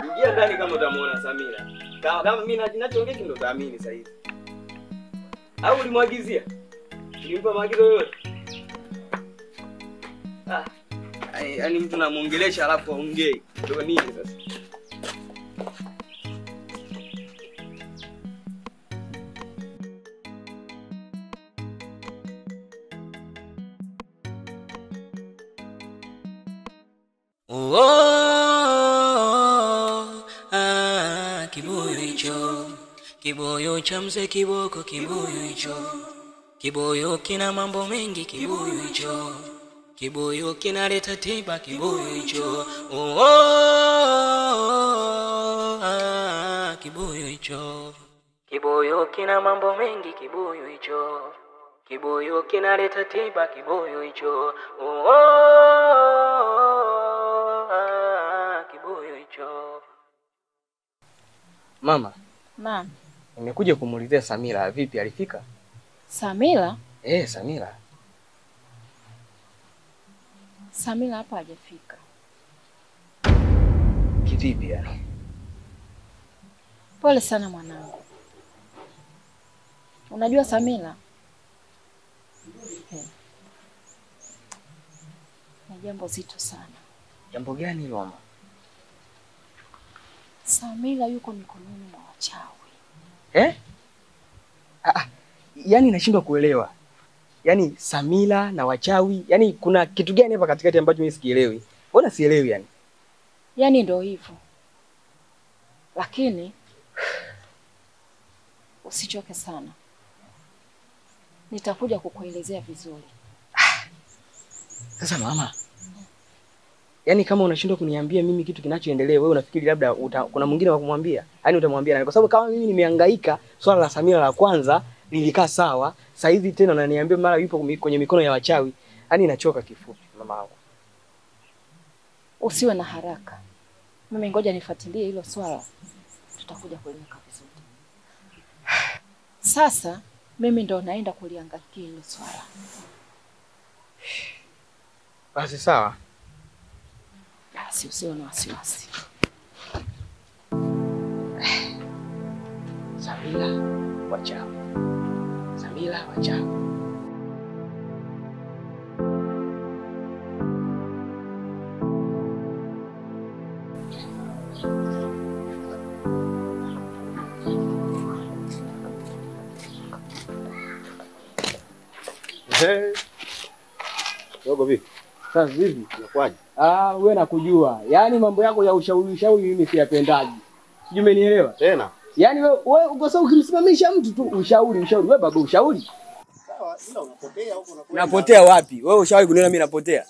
[SPEAKER 3] Ingia ndani kama utamuona Samira. Kama mimi ninachoongea ndio utaamini sasa hivi. Au ulimwagizia? Ulimpa maagizo yoyote? Yaani mtu namuongelesha alafu aongee. Ndio nini sasa?
[SPEAKER 1] Kibuyu hicho, kibuyu cha mzee Kiboko, kibuyu hicho, kibuyu kina mambo mengi, kibuyu hicho, kibuyu kinaleta tiba, kibuyu hicho, kibuyu hicho, kibuyu kina mambo mengi, kibuyu hicho, kibuyu kinaleta tiba, kibuyu hicho, kibuyu hicho.
[SPEAKER 3] Mama.
[SPEAKER 10] Naam.
[SPEAKER 3] Nimekuja kumuulizia Samira vipi alifika?
[SPEAKER 10] Samira?
[SPEAKER 3] Samira.
[SPEAKER 10] Samira hapa hajafika.
[SPEAKER 3] Kivipi yani?
[SPEAKER 10] Pole sana mwanangu. Unajua Samira? Ni jambo zito sana.
[SPEAKER 3] Jambo gani hilo mama?
[SPEAKER 10] Samira yuko mikononi mwa wachawi.
[SPEAKER 3] Yaani nashindwa kuelewa. Yaani Samira na wachawi, yaani kuna kitu gani hapa katikati ambacho mimi sikielewi? Mbona sielewi yani?
[SPEAKER 10] Yaani ndio hivyo. Lakini usichoke sana. Nitakuja kukuelezea vizuri.
[SPEAKER 3] Sasa mama, yaani kama unashindwa kuniambia mimi kitu kinachoendelea, wewe unafikiri labda kuna mwingine wa kumwambia? Yaani utamwambia nani? Kwa sababu kama mimi nimehangaika swala la Samira la kwanza lilikaa sawa. Sasa hivi tena unaniambia mara yupo kwenye mikono ya wachawi. Yaani nachoka kifupi mamangu.
[SPEAKER 10] Usiwe na haraka. Mimi ngoja nifuatilie hilo swala. Tutakuja kueleweka vizuri. Sasa mimi ndo naenda kuliangalia hilo swala.
[SPEAKER 3] Basi sawa.
[SPEAKER 10] Basi usiwe na wasiwasi.
[SPEAKER 3] Samila wachawi. Samila wachawi.
[SPEAKER 4] Dogo vipi?
[SPEAKER 3] Sasa vipi?
[SPEAKER 4] Unakwaje?
[SPEAKER 3] Wewe nakujua. Yaani mambo yako ya ushauri mimi siyapendaji. Sijui umenielewa?
[SPEAKER 4] Tena.
[SPEAKER 3] Yaani wewe uko sawa ukimsimamisha mtu tu ushauri. Wewe baba ushauri.
[SPEAKER 4] Sawa, ila unapotea huko unakwenda.
[SPEAKER 3] Napotea wapi? Wewe ushauri kuniona mimi napotea?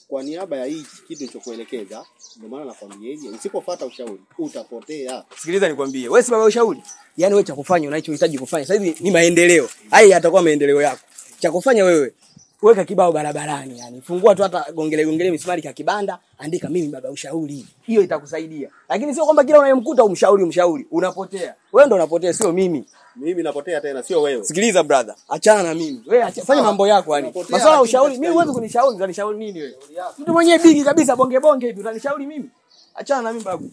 [SPEAKER 4] Kwa niaba ya hii kitu nilichokuelekeza, ndio maana nakwambia hivi, usipofuata ushauri utapotea.
[SPEAKER 3] Sikiliza nikwambie. Wewe si baba ushauri? Yaani wewe cha kufanya unachohitaji kufanya sasa hivi ni maendeleo. Haya yatakuwa maendeleo yako. Cha kufanya wewe weka kibao barabarani yani. Fungua tu hata gongele misumari kwa kibanda, andika mimi baba ushauri. Hiyo itakusaidia. Lakini sio kwamba kila unayemkuta umshauri, unapotea. Wewe ndo unapotea sio mimi.
[SPEAKER 4] Mimi napotea tena sio wewe.
[SPEAKER 3] Sikiliza brother, achana na mimi. Wewe fanya mambo yako yani. Masuala ya ushauri, mimi huwezi kunishauri, utanishauri nini wewe? Mtu mwenyewe bigi kabisa bonge hivi, utanishauri mimi? Achana na mimi babu.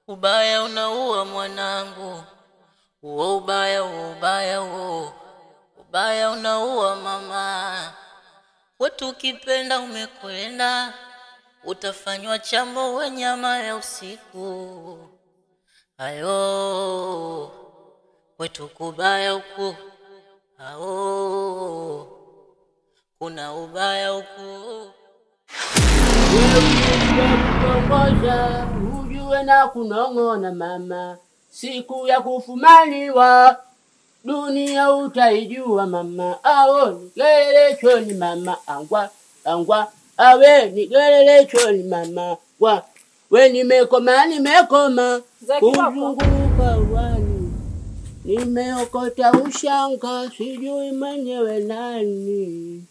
[SPEAKER 6] Ubaya unaua mwanangu. Ubaya unaua mama. Wetu ukipenda umekwenda, utafanywa chambo wa nyama ya usiku. Ayo, wetu kubaya huku. Kuna ubaya huku.
[SPEAKER 2] Kutongoza ujue na kunong'ona mama, siku ya kufumaniwa dunia utaijua mama. Aoni gelelechoni mama, angwa awe ni gelelechoni mama. We nimekoma kuzunguka uwani, nimeokota ushanga sijui mwenyewe nani.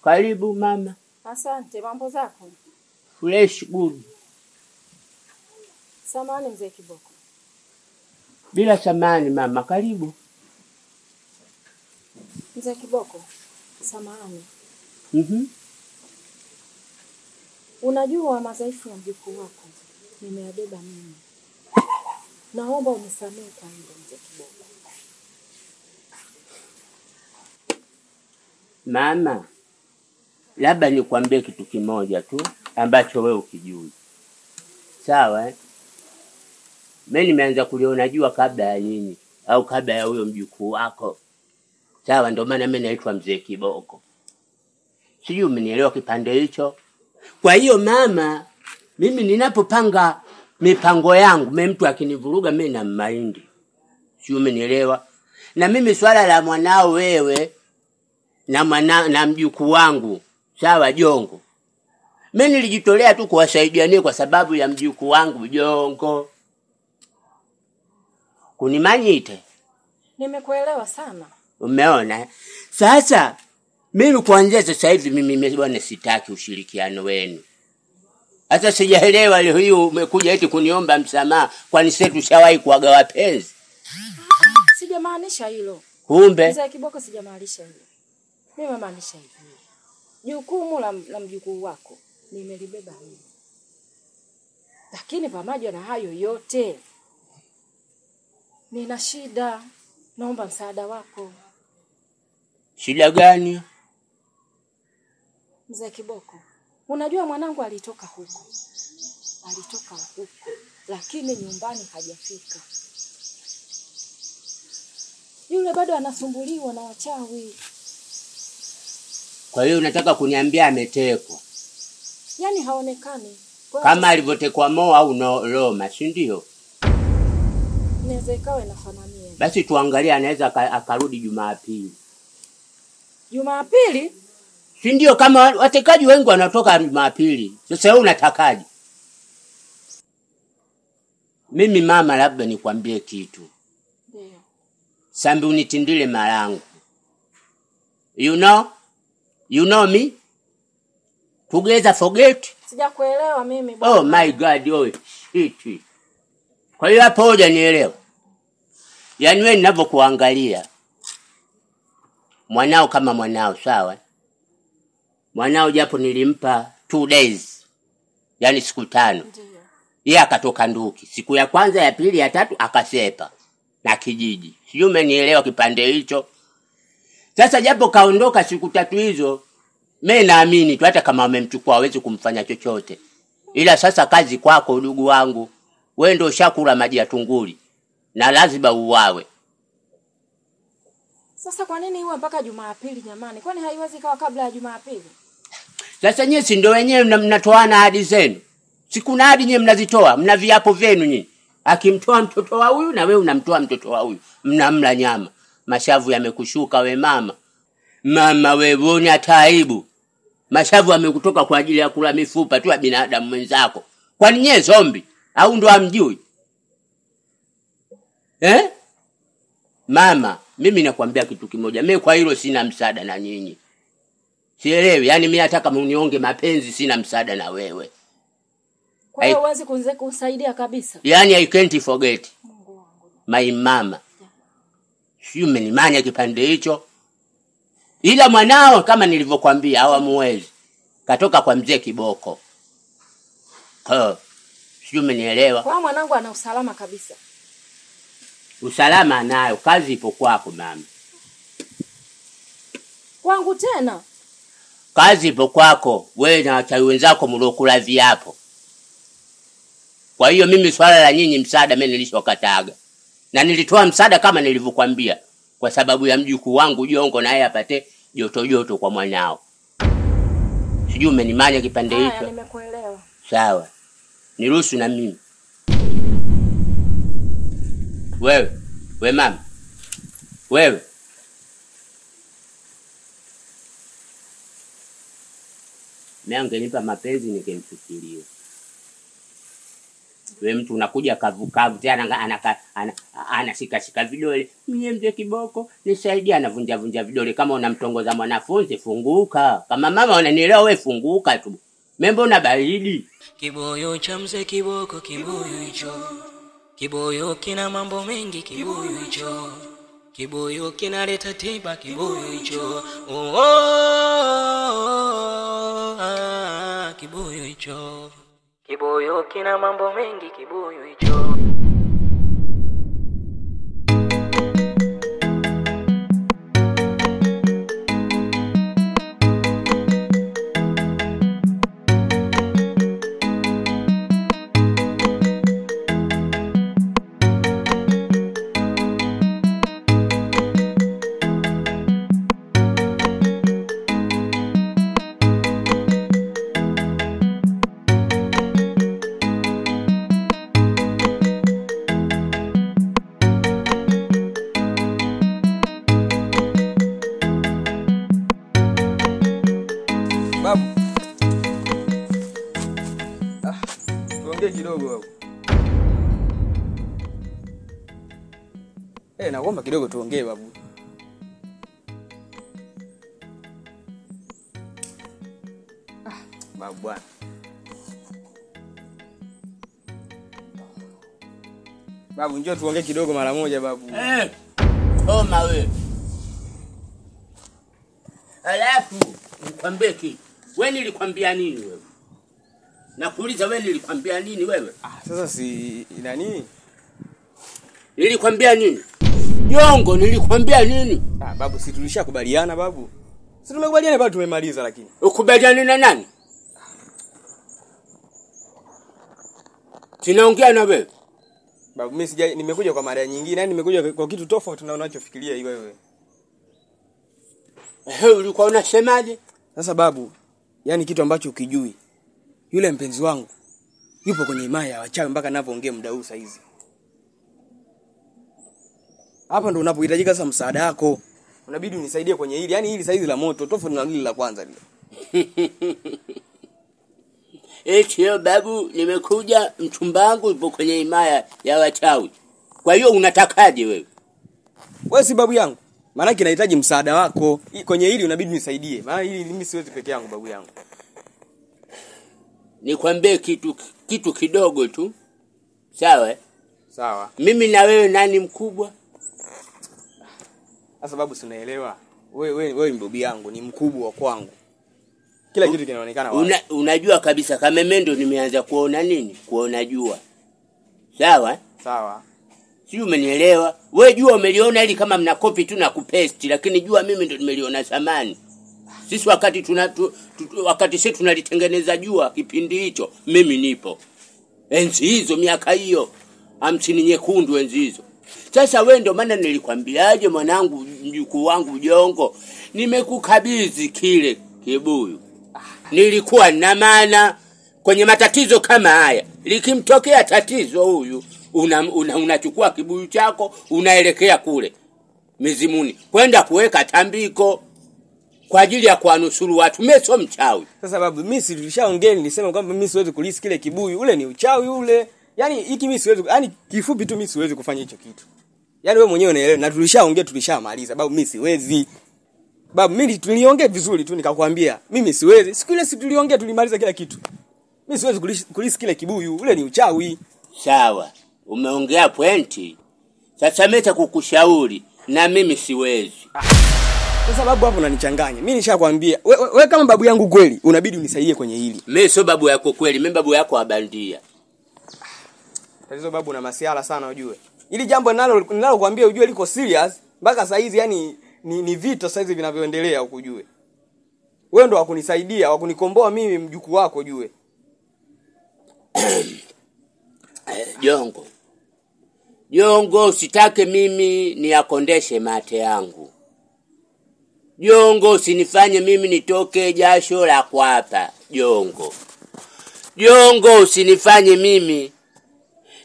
[SPEAKER 2] Karibu mama.
[SPEAKER 10] Asante, mambo zako?
[SPEAKER 2] Fresh good.
[SPEAKER 10] Samahani mzee Kiboko.
[SPEAKER 2] Bila samahani mama, karibu.
[SPEAKER 10] Mzee Kiboko, samahani. Unajua madhaifu ya mjukuu wako nimeyabeba mimi. Naomba unisamehe kwa hilo mzee Kiboko.
[SPEAKER 2] Mama, labda nikwambie kitu kimoja tu ambacho wewe ukijui. Sawa eh? Mimi nimeanza kuliona jua kabla ya nyinyi au kabla ya huyo mjukuu wako. Sawa, ndio maana mimi naitwa mzee Kiboko. Sijui umenielewa kipande hicho? Kwa hiyo mama, mimi ninapopanga mipango yangu, mimi mtu akinivuruga mimi na mahindi. Sijui umenielewa? Na mimi swala la mwanao wewe na mjukuu wangu, sawa Jongo. Mimi nilijitolea tu kuwasaidia kwa sababu ya mjukuu wangu Jongo. Kunimanyite?
[SPEAKER 10] Nimekuelewa sana.
[SPEAKER 2] Umeona? Sasa mimi kuanzia sasa hivi mimi bwana sitaki ushirikiano wenu. Hata sijaelewa leo hii umekuja eti kuniomba msamaha kwani sisi tushawahi kuaga wapenzi.
[SPEAKER 10] Sijamaanisha hilo.
[SPEAKER 2] Kumbe
[SPEAKER 10] Mzee Kiboko sijamaanisha hilo. Mimi namaanisha hivi. Jukumu la mjukuu wako nimelibeba mimi. Lakini pamoja na hayo yote nina shida. Naomba msaada wako.
[SPEAKER 2] Shida gani?
[SPEAKER 10] Mzee Kiboko, unajua mwanangu alitoka huko. Lakini nyumbani hajafika. Yule bado anasumbuliwa na wachawi.
[SPEAKER 2] Kwa hiyo unataka kuniambia ametekwa?
[SPEAKER 10] Yaani haonekani.
[SPEAKER 2] Kama alivyotekwa Mo au Roma, si ndio?
[SPEAKER 10] Inaweza ikawa inafanania.
[SPEAKER 2] Basi tuangalie anaweza akarudi Jumapili.
[SPEAKER 10] Jumapili?
[SPEAKER 2] Si ndio kama watekaji wengi wanatoka Jumapili. Sasa wewe unatakaje? Mimi mama labda nikwambie kitu.
[SPEAKER 10] Ndio.
[SPEAKER 2] Sambi unitindile marangu. You know me? Together forget?
[SPEAKER 10] Sijakuelewa mimi bwana.
[SPEAKER 2] Oh my God, oh shit. Kwa hiyo hapo hujanielewa. Yaani wewe ninavyokuangalia. Mwanao kama mwanao, sawa? Mwanao japo nilimpa 2 days. Yaani siku 5.
[SPEAKER 10] Ndio.
[SPEAKER 2] Yeye akatoka nduki. Siku ya kwanza, ya pili, ya tatu akasepa na kijiji. Sijui umenielewa kipande hicho. Sasa japo kaondoka siku 3 hizo, mimi naamini tu hata kama wamemchukua hawezi kumfanya chochote. Ila sasa kazi kwako ndugu wangu. Wewe ndio ushakula maji ya tunguli na lazima uwawe.
[SPEAKER 10] Sasa kwa nini iwe mpaka Jumapili jamani? Kwani haiwezi kawa kabla ya Jumapili?
[SPEAKER 2] Sasa nyinyi si ndio wenyewe mnatoana ahadi zenu. Siku na ahadi nyinyi mnazitoa, mna viapo vyenu nyinyi. Akimtoa mtoto wa huyu na wewe unamtoa mtoto wa huyu. Mnamla nyama. Mashavu yamekushuka we mama. Mama wewe una ataibu. Mashavu yamekutoka kwa ajili ya kula mifupa tu ya binadamu mwenzako. Kwani nyie zombi au ndo hamjui? Mama, mimi nakwambia kitu kimoja. Mimi kwa hilo sina msaada na nyinyi. Sielewi, yani mimi nataka munionge mapenzi, sina msaada na wewe.
[SPEAKER 10] Kwa hiyo huwezi kusaidia kabisa.
[SPEAKER 2] Yani I can't forget. My mama. Sio umenimanya kipande hicho. Ila mwanao kama nilivyokuambia hawamuwezi. Katoka kwa mzee Kiboko. Sio umenielewa?
[SPEAKER 10] Kwa mwanangu ana usalama kabisa.
[SPEAKER 2] Usalama nayo, kazi ipo kwako mama.
[SPEAKER 10] Kwangu tena?
[SPEAKER 2] Kazi ipo kwako, wewe na wachawi wenzako mlokula viapo. Kwa hiyo mimi swala la nyinyi msaada mimi nilishokataga. Na nilitoa msaada kama nilivyokuambia kwa sababu ya mjukuu wangu Jongo na yeye apate joto kwa mwanao. Sijui umenimanya kipande hicho.
[SPEAKER 10] Haya, nimekuelewa.
[SPEAKER 2] Sawa. Niruhusu na mimi. We mama. Wewe. Mimi angenipa mapenzi ningemfikiria. Wewe mtu unakuja kavukavu tena anashika vidole. Mimi mzee Kiboko nisaidia anavunja vidole kama unamtongoza mwanafunzi funguka. Kama mama unanielewa wewe funguka tu. Membo una baridi.
[SPEAKER 1] Kiboyo cha mzee Kiboko, kiboyo hicho. Kiboyo kina mambo mengi, kiboyo hicho. Kiboyo kinaleta tiba, kiboyo hicho. Kiboyo hicho. Kiboyo kina mambo mengi, kiboyo hicho.
[SPEAKER 3] Babu. Tuongee kidogo babu. Naomba kidogo tuongee babu. Babu bwana. Babu njoo tuongee kidogo mara moja babu.
[SPEAKER 2] Toma wewe. Alafu nikwambie kitu. Wewe nilikwambia nini wewe? Nakuuliza wewe nilikwambia nini wewe?
[SPEAKER 3] Sasa si nani?
[SPEAKER 2] Nilikwambia nini? Jongo nilikwambia nini?
[SPEAKER 3] Babu si tulishakubaliana babu. Si tumekubaliana babu tumemaliza lakini.
[SPEAKER 2] Ukubaliana na nani? Sinaongea na wewe.
[SPEAKER 3] Babu mimi nimekuja kwa mara nyingine, yani nimekuja kwa kitu tofauti na unachofikiria hiyo wewe.
[SPEAKER 2] Ulikuwa unasemaje?
[SPEAKER 3] Sasa babu, yani kitu ambacho ukijui. Yule mpenzi wangu yupo kwenye himaya ya wachawi mpaka ninapoongea muda huu saa hizi. Hapa ndo unapohitajika sasa msaada wako. unabidi unisaidie kwenye hili. Yaani hili saizi la moto tofauti na hili la kwanza lile.
[SPEAKER 2] Sio babu, nimekuja mchumba wangu yupo kwenye himaya ya wachawi. Kwa hiyo unatakaje wewe?
[SPEAKER 3] Wewe si babu yangu. Maana yake nahitaji msaada wako. Kwenye hili unabidi unisaidie. Maana hili mimi siwezi peke yangu babu yangu.
[SPEAKER 2] Nikwambie kitu kidogo tu. Sawa?
[SPEAKER 3] Sawa.
[SPEAKER 2] Mimi na wewe nani mkubwa?
[SPEAKER 3] Sasa babu si unaelewa. Wewe ni babu yangu, ni mkubwa kwangu. Kila kitu kinaonekana wazi.
[SPEAKER 2] Unajua kabisa kama mimi ndo nimeanza kuona nini? Kuona jua. Sawa?
[SPEAKER 3] Sawa.
[SPEAKER 2] Si umenielewa? Wewe jua umeliona ili kama mna copy tu na kupaste, lakini jua mimi ndo nimeliona zamani. Sisi wakati sisi tunalitengeneza jua kipindi hicho, mimi nipo. Enzi hizo miaka hiyo 50 nyekundu enzi hizo. Sasa wewe ndo maana nilikwambiaje mwanangu mjukuu wangu Jongo, nimekukabidhi kile kibuyu. Nilikuwa na maana kwenye matatizo kama haya. Likimtokea tatizo huyu, unachukua kibuyu chako, unaelekea kule mizimuni kwenda kuweka tambiko kwa ajili ya kuanusuru watu. Mimi sio mchawi.
[SPEAKER 3] Sasa babu, mimi si tulishaongea, nilisema kwamba mimi siwezi kulisi kile kibuyu. Ule ni uchawi ule. Yaani hiki mimi siwezi, yaani kifupi tu mimi siwezi kufanya hicho kitu. Yaani wewe mwenyewe unaelewa, na tulishaongea tulishamaliza. Babu mimi siwezi. Babu mimi tuliongea vizuri tu nikakwambia mimi siwezi. Siku ile tuliongea tulimaliza kila kitu. Mimi siwezi kulisi kile kibuyu. Ule ni uchawi.
[SPEAKER 2] Sawa. Umeongea pointi. Sasa mimi kukushauri na mimi siwezi.
[SPEAKER 3] Sasa babu hapo unanichanganya. Mimi nishakwambia wewe kama babu yangu kweli unabidi unisaidie kwenye hili.
[SPEAKER 2] Mimi sio babu yako kweli, mimi babu yako wa bandia.
[SPEAKER 3] Tatizo babu na masiala sana ujue. Ili jambo ninalokuambia ujue liko serious mpaka saa hizi, yani ni vita sasa hizi vinavyoendelea ukujue. Wewe ndo wakunisaidia, wakunikomboa mimi mjukuu wako ujue.
[SPEAKER 2] Jongo usitake mimi niakondeshe mate yangu. Jongo usinifanye mimi nitoke jasho la kwapa. Jongo usinifanye mimi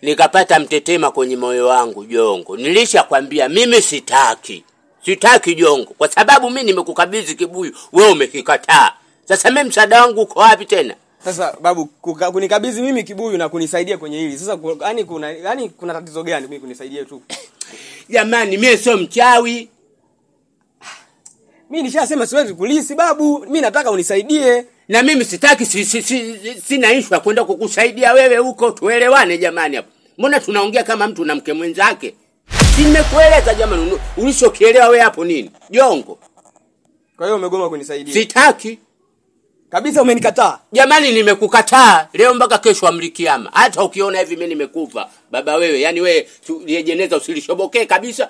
[SPEAKER 2] nikapata mtetema kwenye moyo wangu. Jongo nilishakwambia mimi sitaki Jongo, kwa sababu mimi nimekukabidhi kibuyu, wewe umekikataa. Sasa mimi msaada wangu uko wapi tena?
[SPEAKER 3] Sasa babu kunikabidhi mimi kibuyu na kunisaidia kwenye hili. Sasa kuna tatizo gani mimi kunisaidia tu?
[SPEAKER 2] Jamani mimi sio mchawi.
[SPEAKER 3] Mimi nishasema siwezi kulisi babu. Mimi nataka unisaidie.
[SPEAKER 2] Na mimi sitaki sina issue ya kwenda kukusaidia wewe huko, tuelewane jamani hapo. Mbona tunaongea kama mtu na mke mwenzake? Nimekueleza jamani, ulichokielewa wewe hapo nini? Jongo.
[SPEAKER 3] Kwa hiyo umegoma kunisaidia?
[SPEAKER 2] Sitaki.
[SPEAKER 3] Kabisa umenikataa.
[SPEAKER 2] Jamani nimekukataa leo mpaka kesho amri kiyama. Hata ukiona hivi mimi nimekufa baba wewe, yani wewe jeneza usilishobokee kabisa.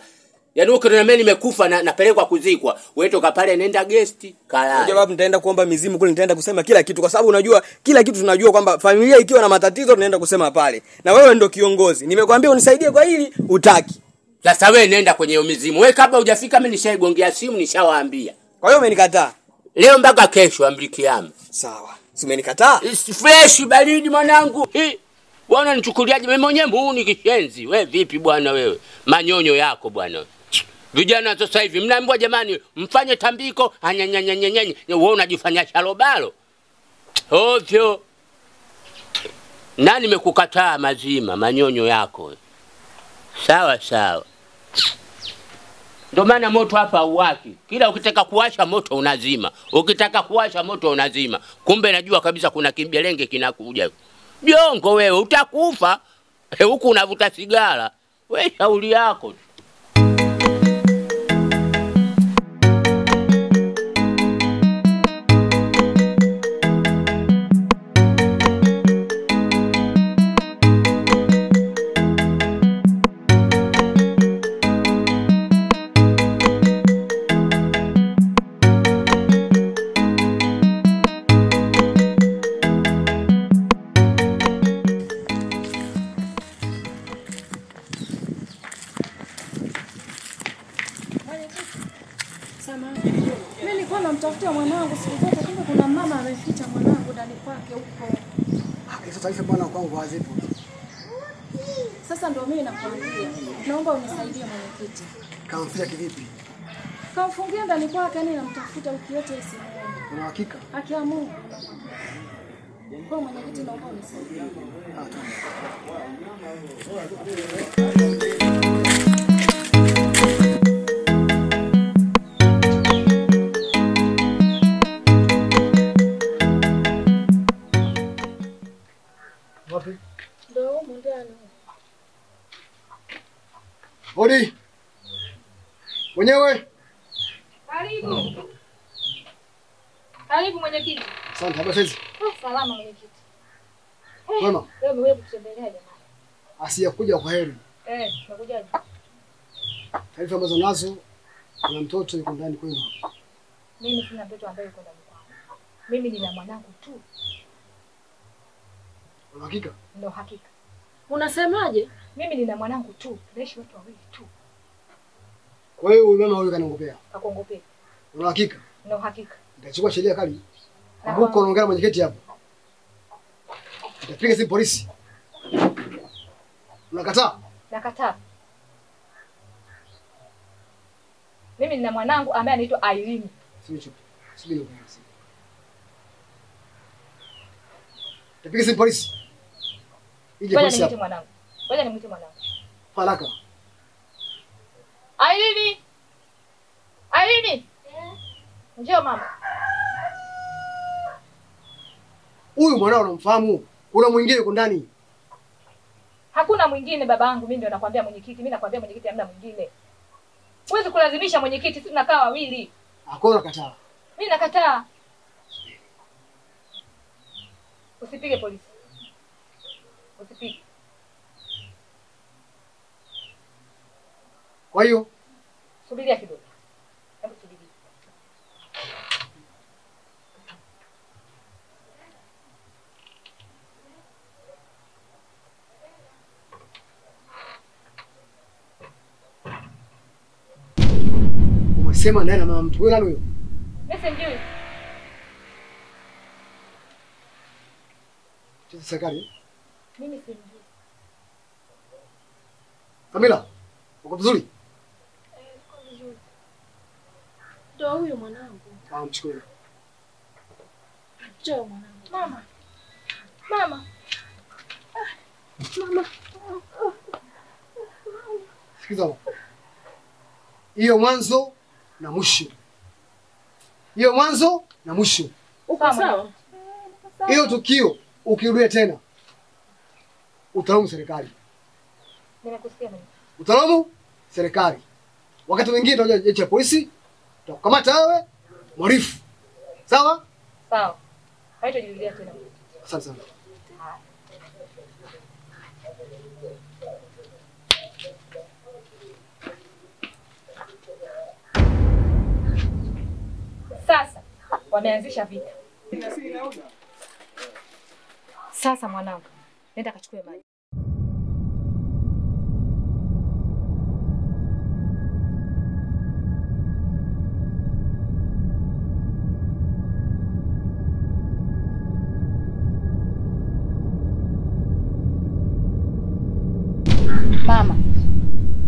[SPEAKER 2] Yaani ukiona mimi nimekufa na napelekwa kuzikwa, wewe toka pale nenda guest kalala.
[SPEAKER 3] Unajua babu, nitaenda kuomba mizimu kule, nitaenda kusema kila kitu kwa sababu unajua kila kitu tunajua kwamba familia ikiwa na matatizo tunaenda kusema pale. Na wewe ndio kiongozi. Nimekwambia unisaidie kwa hili, utaki.
[SPEAKER 2] Sasa wewe nenda kwenye mizimu. Wewe kabla hujafika mimi nishaigongea simu nishawaambia.
[SPEAKER 3] Kwa hiyo umenikataa.
[SPEAKER 2] Leo mpaka kesho amri kiyama.
[SPEAKER 3] Sawa. Si umenikataa?
[SPEAKER 2] Fresh baridi mwanangu. Bwana nichukuliaje mimi mwenyewe muuni kishenzi. Wewe vipi bwana wewe? Manyonyo yako bwana. Vijana sasa hivi mnaambiwa jamani mfanye tambiko anyanyanyanyanyanyi. Wewe unajifanya shalobalo. Ovyo. Nani nimekukataa mazima manyonyo yako? Sawa. Ndio maana moto hapa uwaki. Kila ukitaka kuwasha moto unazima. Ukitaka kuwasha moto unazima. Kumbe najua kabisa kuna kimbelenge kinakuja. Jongo wewe utakufa. Huku unavuta sigara. Wewe shauri yako.
[SPEAKER 10] Mimi nilikuwa namtafutia mwanangu siku zote, kumbe kuna mama ameficha mwanangu ndani kwake huko.
[SPEAKER 9] Hizo taarifa bwana kwangu hazipo.
[SPEAKER 10] Sasa ndio mimi nakwambia. Naomba unisaidie mwenyekiti.
[SPEAKER 9] Kamficha kivipi?
[SPEAKER 10] Kamfungia ndani kwake, yani namtafuta wiki yote isimuone.
[SPEAKER 9] Una hakika?
[SPEAKER 10] Haki ya Mungu. Kwa mwenyekiti naomba unisaidie.
[SPEAKER 9] Wapi?
[SPEAKER 10] Ndio huko ndani.
[SPEAKER 9] Hodi. Mwenyewe.
[SPEAKER 5] Karibu. Karibu mwenyekiti.
[SPEAKER 9] Asante, habari hizi?
[SPEAKER 5] Salama mwenyekiti.
[SPEAKER 9] Wema.
[SPEAKER 5] Leo mwewe kutembelea jamani.
[SPEAKER 9] Asiyakuja kwa heri.
[SPEAKER 5] Tunakujaje?
[SPEAKER 9] Taarifa ambazo nazo kuna mtoto yuko ndani kwenu.
[SPEAKER 5] Mimi sina mtoto ambaye yuko ndani kwangu. Mimi nina mwanangu tu.
[SPEAKER 9] Una hakika?
[SPEAKER 5] Ndio hakika.
[SPEAKER 10] Unasemaje?
[SPEAKER 5] Mimi nina mwanangu tu. Tunaishi watu wawili tu.
[SPEAKER 9] Kwa hiyo huyu mama huyu kanongopea.
[SPEAKER 5] Akongopea.
[SPEAKER 9] Una hakika?
[SPEAKER 5] Ndio hakika.
[SPEAKER 9] Nitachukua sheria kali. Huko unaongea na mwenyekiti hapo. Nitapiga simu polisi. Unakataa?
[SPEAKER 5] Nakataa. Mimi nina mwanangu ambaye anaitwa Irene.
[SPEAKER 9] Subiri. Nitapiga simu polisi. Ije polisi hapo.
[SPEAKER 5] Ngoja nimwite mwanangu.
[SPEAKER 9] Haraka.
[SPEAKER 5] Irene. Irene. Njoo mama.
[SPEAKER 9] Huyu mwanao unamfahamu? Kuna mwingine yuko ndani.
[SPEAKER 5] Hakuna mwingine babangu, mimi ndio nakwambia mwenyekiti. Mimi nakwambia mwenyekiti hamna mwingine. Huwezi kulazimisha mwenyekiti, sisi tunakaa wawili.
[SPEAKER 9] Hakuna nakataa.
[SPEAKER 5] Mimi nakataa. Usipige polisi. Usipige.
[SPEAKER 9] Kwa hiyo
[SPEAKER 5] subiria kidogo. Hebu subiri.
[SPEAKER 9] Umesema naye na mama mtu wewe nani huyo?
[SPEAKER 5] Mimi simjui.
[SPEAKER 9] Sasa serikali.
[SPEAKER 5] Mimi simjui.
[SPEAKER 9] Kamila, uko vizuri?
[SPEAKER 10] Niko vizuri. Ndio huyu mwanangu.
[SPEAKER 9] Mchukue.
[SPEAKER 10] Njoo mwanangu. Mama. Mama. Mama.
[SPEAKER 9] Sikiza. Hiyo mwanzo na mwisho. Hiyo mwanzo na mwisho.
[SPEAKER 10] Uko sawa?
[SPEAKER 9] Hiyo tukio ukirudia tena utalaumu serikali.
[SPEAKER 5] Nimekusikia mimi.
[SPEAKER 9] Utalaumu serikali. Wakati mwingine utaje jeshi la polisi, tutakukamata wewe, mwarifu. Sawa?
[SPEAKER 5] Sawa. Haitajirudia tena.
[SPEAKER 9] Asante sana.
[SPEAKER 5] Sasa wameanzisha vita. Sasa mwanangu, nenda kachukue maji.
[SPEAKER 11] Mama,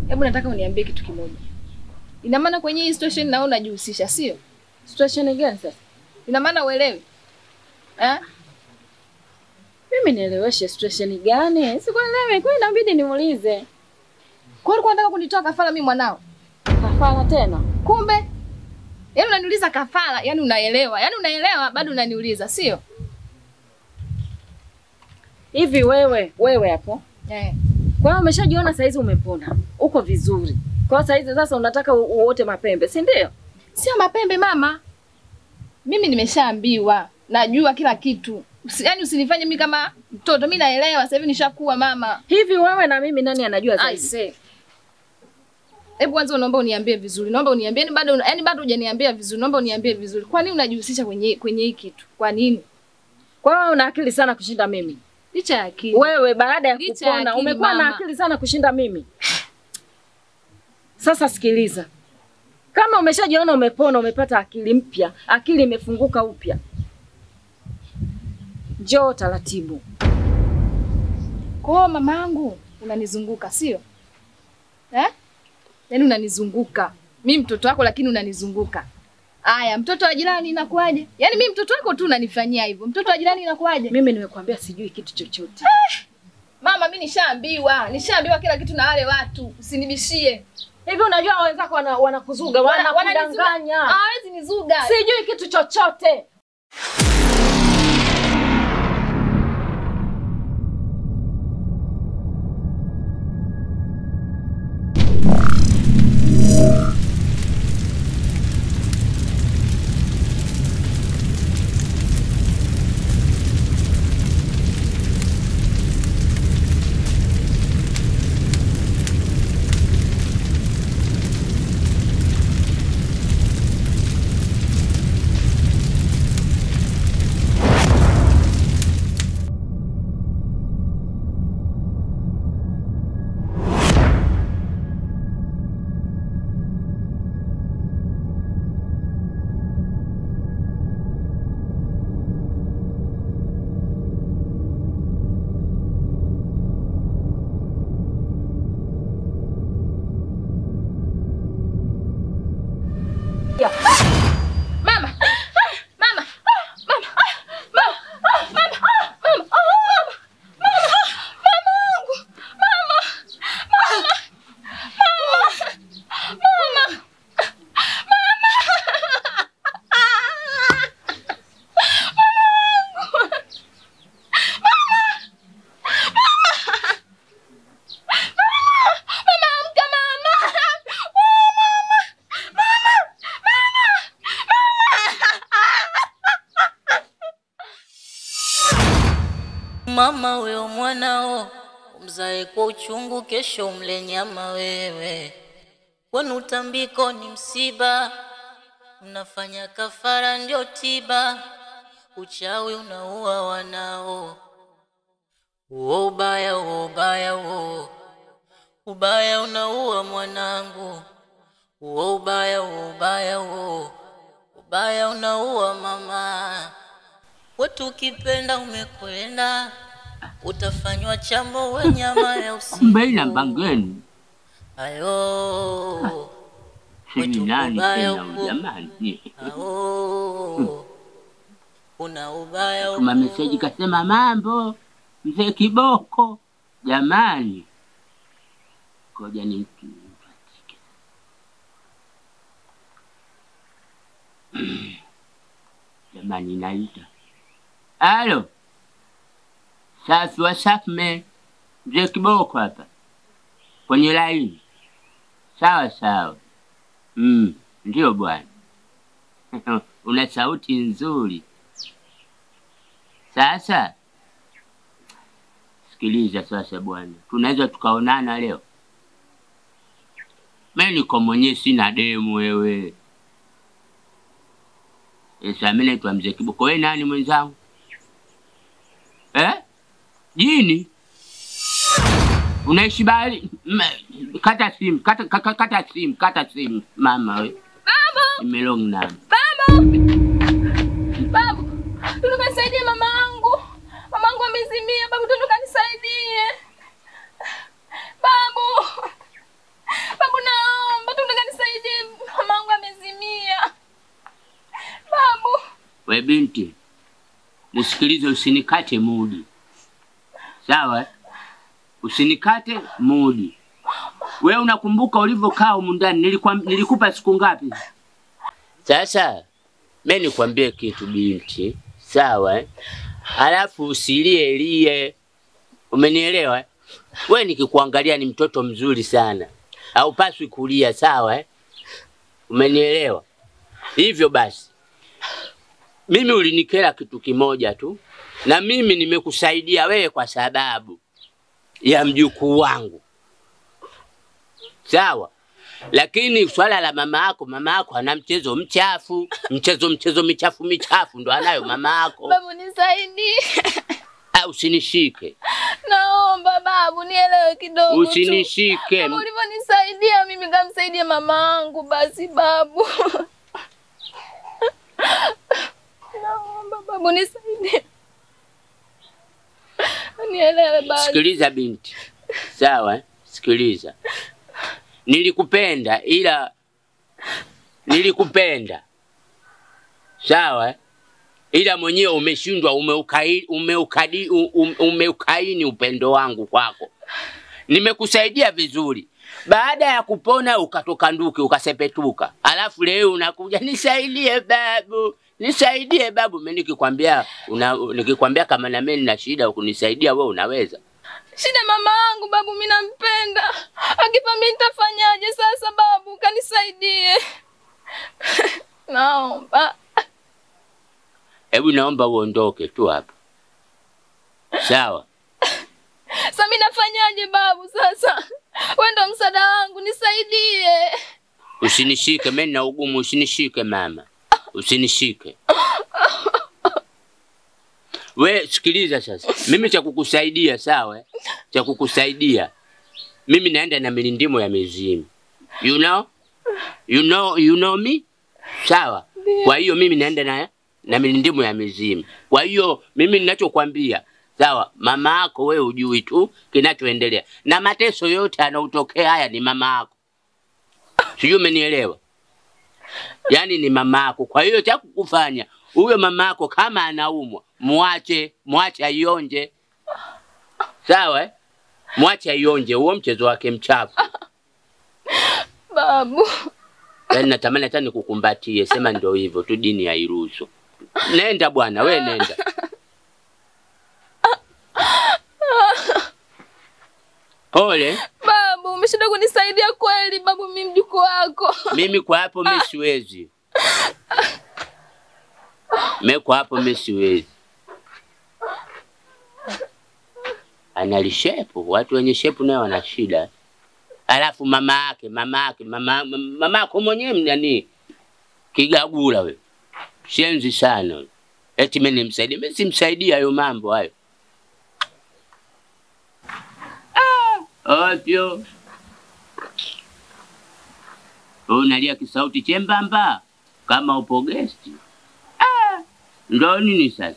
[SPEAKER 11] hebu nataka uniambie kitu kimoja. Ina maana kwenye hii situation naona unajihusisha, sio? Situation gani sasa? Ina maana uelewi?
[SPEAKER 10] Mimi nieleweshe situation gani? Sikuelewi, kwa inabidi nimuulize.
[SPEAKER 11] Kwa hiyo unataka kunitoa kafara mimi mwanao?
[SPEAKER 10] Kafara tena?
[SPEAKER 11] Kumbe yaani unaniuliza kafara, yaani unaelewa. Yaani unaelewa bado unaniuliza, sio?
[SPEAKER 10] Hivi wewe hapo? Kwa hiyo umeshajiona saizi umepona. Uko vizuri. Kwa hiyo saizi sasa unataka uote mapembe, si ndio?
[SPEAKER 11] Sio mapembe mama. Mimi nimeshaambiwa, najua kila kitu. Yaani usinifanye mimi kama mtoto. Mimi naelewa, sasa hivi nishakuwa mama.
[SPEAKER 10] Hivi wewe na mimi nani anajua zaidi?
[SPEAKER 11] I say. Hebu kwanza naomba uniambie vizuri. Naomba uniambie yani bado hujaniambia vizuri. Naomba uniambie vizuri. Kwa nini unajihusisha kwenye hii kitu? Kwa nini?
[SPEAKER 10] Kwa hiyo una akili sana kushinda mimi.
[SPEAKER 11] Licha ya akili.
[SPEAKER 10] Wewe baada ya kupona umekuwa na akili sana kushinda mimi. Sasa sikiliza. Kama umeshajiona umepona, umepata akili mpya, akili imefunguka upya. Njoo taratibu.
[SPEAKER 11] Kwa mamangu unanizunguka, sio? Yaani unanizunguka. Mimi mtoto wako lakini unanizunguka. Aya, mtoto wa jirani inakuaje? Yaani mimi mtoto wako tu unanifanyia hivyo. Mtoto wa jirani inakuaje?
[SPEAKER 5] Mimi nimekuambia sijui kitu chochote.
[SPEAKER 11] Mama, mimi nishaambiwa kila kitu na wale watu. Usinibishie.
[SPEAKER 5] Hivi unajua wenzako wanakuzuga, wanakudanganya.
[SPEAKER 11] Hawezi nizuga.
[SPEAKER 5] Sijui kitu chochote.
[SPEAKER 6] Mama wewe mwanao umzae kwa uchungu, kesho umle nyama wewe. Kwani utambiko ni msiba, unafanya kafara ndio tiba. Uchawi unaua wanao, ubaya ubaya unaua mwanangu. Ubaya unaua mama. Wetu ukipenda umekwenda, utafanywa chambo wa nyama ya usiku.
[SPEAKER 2] Mbona mbangeni?
[SPEAKER 6] Ayo.
[SPEAKER 2] Wetu ubaya jamani.
[SPEAKER 6] Una ubaya.
[SPEAKER 2] Tuma message kasema mambo mzee Kiboko. Jamani. Ngoja nimpatike. Jamani naita. Halo. Safi WhatsApp me. Mzee Kiboko hapa. Kwenye line. Sawa. Ndio bwana. Una sauti nzuri. Sasa sikiliza sasa bwana. Tunaweza tukaonana leo. Mimi niko mwenyewe sina demu wewe. Mimi naitwa Mzee Kiboko. Wewe nani mwenzangu? Jini? Unaishi bali? Kata simu mama wewe.
[SPEAKER 11] Baba!
[SPEAKER 2] Nimelong na.
[SPEAKER 11] Babu, tunataka nisaidie mamangu. Mamangu amezimia, babu tunataka nisaidie. Babu naomba tunataka nisaidie, mamangu amezimia. Babu.
[SPEAKER 2] We binti, nisikilize usinikate mudi. Sawa? Usinikate mudi. Wewe unakumbuka ulivyokaa humu ndani nilikupa siku ngapi? Sasa mimi nikwambie kitu binti, sawa? Alafu usilie. Umenielewa? Wewe nikikuangalia ni mtoto mzuri sana. Haupaswi kulia, sawa? Umenielewa? Hivyo basi. Mimi ulinikera kitu kimoja tu. Na mimi nimekusaidia wewe kwa sababu ya mjukuu wangu. Sawa? Lakini swala la mama yako ana mchezo mchafu, mchezo michafu ndo anayo mama yako.
[SPEAKER 11] Babu nisaidie.
[SPEAKER 2] Usinishike.
[SPEAKER 11] Naomba babu nielewe kidogo.
[SPEAKER 2] Usinishike.
[SPEAKER 11] Kama ulivyonisaidia mimi ngamsaidia mamangu basi babu. Naomba babu nisaidie. Nielewe basi.
[SPEAKER 2] Sikiliza binti. Sawa? Sikiliza. Nilikupenda ila Nilikupenda. Sawa? Ila mwenyewe umeshindwa, umeukaini upendo wangu kwako. Nimekusaidia vizuri. Baada ya kupona ukatoka nduki, ukasepetuka. Alafu leo unakuja nisaidie babu. Nisaidie babu. Mimi nikikwambia kama na mimi nina shida ukunisaidia wewe unaweza.
[SPEAKER 11] Shida mama yangu babu, mimi nampenda. Akifa mimi nitafanyaje sasa babu? Kanisaidie. Naomba.
[SPEAKER 2] Hebu naomba uondoke tu hapa. Sawa?
[SPEAKER 11] Sasa mimi nafanyaje babu sasa? Wewe ndo msaada wangu, nisaidie.
[SPEAKER 2] Usinishike, mimi na ugumu, usinishike mama. Usinishike. We sikiliza sasa. Mimi cha kukusaidia, sawa? Cha kukusaidia. Mimi naenda na milindimo ya mizimu. You know me? Sawa? Kwa hiyo mimi naenda na milindimo ya mizimu. Kwa hiyo mimi ninachokuambia, sawa, mama yako wewe hujui tu kinachoendelea. Na mateso yote yanautokea haya ni mama yako. Sijui umenielewa? Yaani ni mama yako. Kwa hiyo cha kukufanya, huyo mama yako kama anaumwa, muache aionje. Sawa? Muache aionje, huo mchezo wake mchafu.
[SPEAKER 11] Babu.
[SPEAKER 2] Yaani natamani hata nikukumbatie, sema ndio hivyo tu, dini hairuhusu. Nenda bwana, wewe nenda. Pole.
[SPEAKER 11] Babu, umeshinda kunisaidia kweli babu, mimi mjukuu wako.
[SPEAKER 2] Mimi kwa hapo mimi siwezi. Mimi kwa hapo mimi siwezi. Analishepu, watu wenye shepu nao wana shida. Alafu mama yako mwenyewe nani? Kigagula wewe. Shenzi sana. Eti mimi nimsaidie, mimi simsaidia hayo mambo hayo. Ovyo. Unalia kisauti chembamba kama upo gesti. Ndo nini sasa?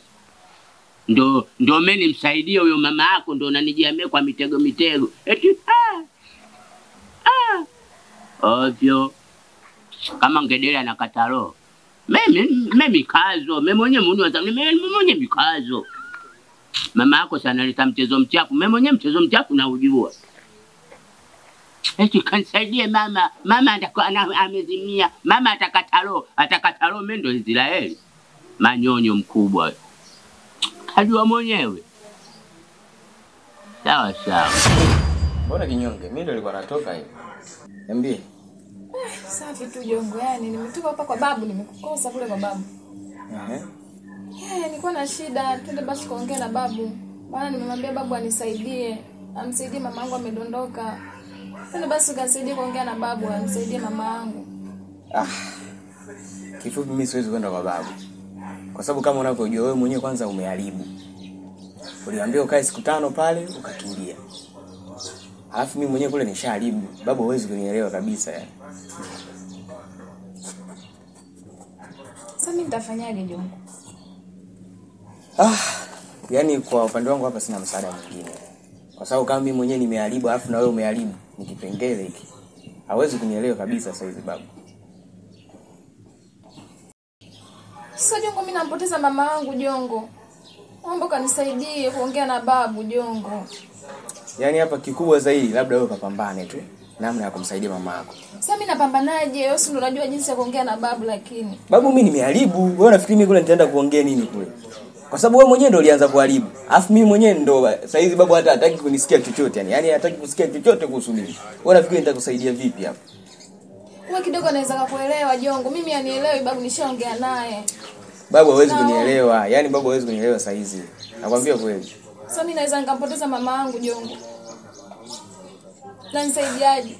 [SPEAKER 2] Ndo mimi nimsaidie huyo mama yako, ndo unanijiamia kwa mitego. Eti ovyo. Kama ngedele anakata roho. Mimi kazo, mimi mwenyewe mikazo. Mama yako sana analeta mchezo mchafu, mimi mwenyewe mchezo mchafu na ujua. Eti kanisaidie mama. Mama atakuwa amezimia. Mama atakata roho, mimi ndo Israeli. Manyonyo mkubwa. Hajua mwenyewe. Sawa.
[SPEAKER 3] Mbona kinyonge? Mimi ndo nilikuwa natoka hivi. Niambie.
[SPEAKER 11] Safi tu jongo, yani nimetoka hapa kwa babu, nimekukosa kule kwa babu. Nilikuwa na shida, twende basi kuongea na babu. Maana nimemwambia babu amsaidie mamangu amedondoka. Twende basi ukanisaidie kuongea na babu, anisaidie mamangu.
[SPEAKER 3] Kifupi mimi siwezi kwenda kwa babu. Kwa sababu kama unavyojua wewe mwenyewe kwanza umeharibu. Uliambiwa ukae siku 5 pale ukakimbia. Alafu mimi mwenyewe kule nishaharibu. Babu hawezi kunielewa kabisa yani.
[SPEAKER 11] Sasa mimi nitafanyaje jongo?
[SPEAKER 3] Yaani kwa upande wangu hapa sina msaada mwingine. Kwa sababu kama mimi mwenyewe nimeharibu alafu na wewe umeharibu, ni kipengele hiki. Hawezi kunielewa kabisa sasa hivi babu.
[SPEAKER 11] Sasa jongo, mimi nampoteza mama yangu jongo. Naomba kanisaidie kuongea na babu jongo.
[SPEAKER 3] Yaani hapa kikubwa zaidi labda wewe ukapambane tu namna ya kumsaidia mama yako.
[SPEAKER 11] Sasa mimi napambanaje? Wewe si unajua jinsi ya kuongea na babu lakini.
[SPEAKER 3] Babu mimi nimeharibu. Wewe unafikiri mimi kule nitaenda kuongea nini kule? Kwa sababu wewe mwenyewe ndio ulianza kuharibu. Alafu mimi mwenyewe ndo sasa hizi babu hata hataki kunisikia chochote yani. Yaani hataki kusikia chochote kuhusu mimi. Wewe unafikiri nitakusaidia vipi hapa?
[SPEAKER 11] Wewe kidogo anaweza kukuelewa jongo. Mimi anielewi babu, nishaongea naye.
[SPEAKER 3] Babu hawezi kunielewa. Yaani babu hawezi kunielewa saa hizi. Nakwambia kweli.
[SPEAKER 11] Sasa mimi naweza nikampoteza mama yangu jongo. Na nisaidiaje?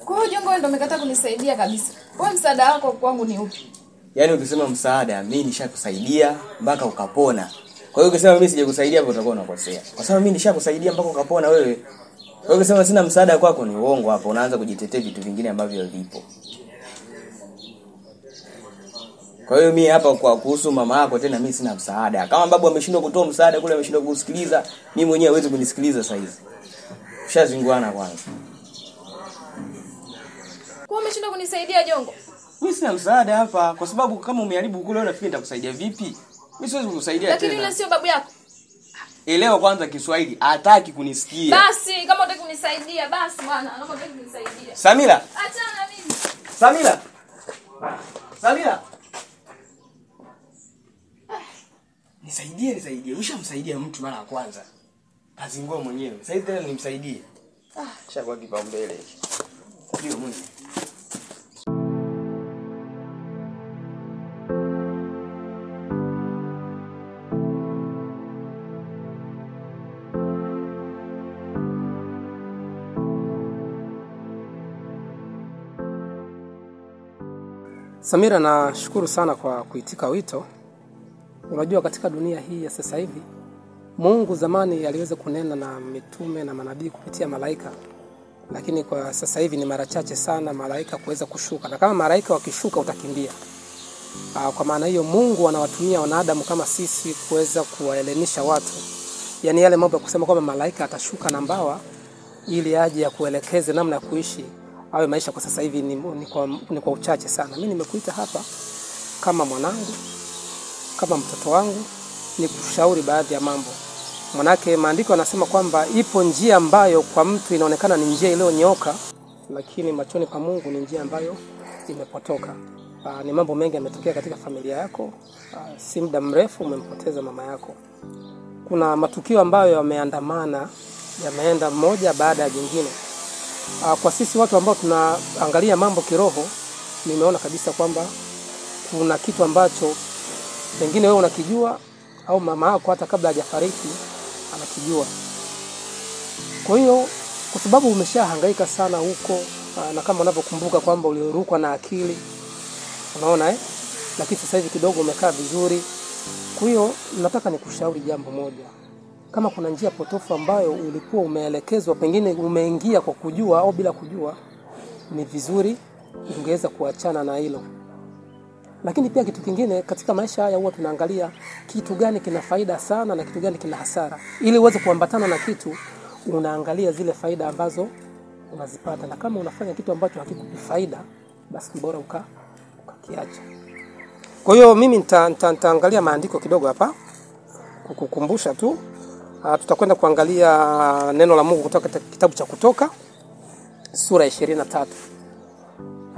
[SPEAKER 11] Kwa hiyo jongo ndio umekataa kunisaidia kabisa. Wewe msaada wako kwangu ni upi?
[SPEAKER 3] Yaani ukisema msaada, mimi nishakusaidia mpaka ukapona. Kwa hiyo ukisema mimi sijakusaidia hapo utakuwa unakosea. Kwa sababu mimi nishakusaidia mpaka ukapona wewe. Kwa hiyo ukisema sina msaada kwako ni uongo hapo, unaanza kujitetea vitu vingine ambavyo vipo. Kwa hiyo mimi hapa kwa kuhusu mama yako tena mimi sina msaada. Kama babu ameshindwa kutoa msaada kule, ameshindwa kusikiliza, mimi mwenyewe hawezi kunisikiliza sasa hizi. Ushazinguana kwanza.
[SPEAKER 11] Kwa umeshinda kunisaidia Jongo?
[SPEAKER 3] Mimi sina msaada hapa kwa sababu kama umeharibu kule unafikiri nitakusaidia vipi? Mimi siwezi kukusaidia tena.
[SPEAKER 11] Lakini yule sio babu yako.
[SPEAKER 3] Elewa kwanza Kiswahili, hataki kunisikia.
[SPEAKER 11] Basi kama unataka kunisaidia basi bwana, kama unataka kunisaidia.
[SPEAKER 3] Samira.
[SPEAKER 11] Achana mimi.
[SPEAKER 3] Samira. Samira. Nisaidie. Ushamsaidia mtu mara ya kwanza. Azingua mwenyewe. Sasa tena nimsaidie. Shakuwa kipaumbele hiki. Ndio Mungu.
[SPEAKER 12] Samira, nashukuru sana kwa kuitika wito. Unajua katika dunia hii ya sasa hivi Mungu zamani aliweza kunena na mitume na manabii kupitia malaika. Lakini kwa sasa hivi ni mara chache sana malaika kuweza kushuka. Na kama malaika wakishuka utakimbia. Kwa maana hiyo Mungu anawatumia wanadamu kama sisi kuweza kuwaelimisha watu. Yaani yale mambo ya kusema kwamba malaika atashuka na mbawa ili aje ya kuelekeze namna ya kuishi awe maisha kwa sasa hivi ni kwa uchache sana. Mimi nimekuita hapa kama mwanangu, kama mtoto wangu, ni kushauri baadhi ya mambo. Manake maandiko yanasema kwamba ipo njia ambayo kwa mtu inaonekana ni njia iliyonyooka, lakini machoni pa Mungu ni njia ambayo imepotoka. Ni mambo mengi yametokea katika familia yako. Si muda mrefu umempoteza mama yako. Kuna matukio ambayo yameandamana, yameenda moja baada ya jingine. Kwa sisi watu ambao tunaangalia mambo kiroho, nimeona kabisa kwamba kuna kitu ambacho pengine wewe unakijua au mama yako hata kabla hajafariki anakijua. Kwa hiyo kwa sababu umeshahangaika sana huko, na kama unavyokumbuka kwamba ulirukwa na akili, unaona lakini sasa hivi kidogo umekaa vizuri. Kwa hiyo nataka nikushauri jambo moja. Kama kuna njia potofu ambayo ulikuwa umeelekezwa, pengine umeingia kwa kujua au bila kujua, ni vizuri ungeweza kuachana na hilo. Lakini pia kitu kingine katika maisha haya huwa tunaangalia kitu gani kina faida sana na kitu gani kina hasara. Ili uweze kuambatana na kitu, unaangalia zile faida ambazo unazipata, na kama unafanya kitu ambacho hakikupi faida, basi bora ukakiacha. Kwa hiyo mimi nitaangalia maandiko kidogo hapa kukukumbusha tu. Tutakwenda kuangalia neno la Mungu kutoka kitabu cha Kutoka sura 23.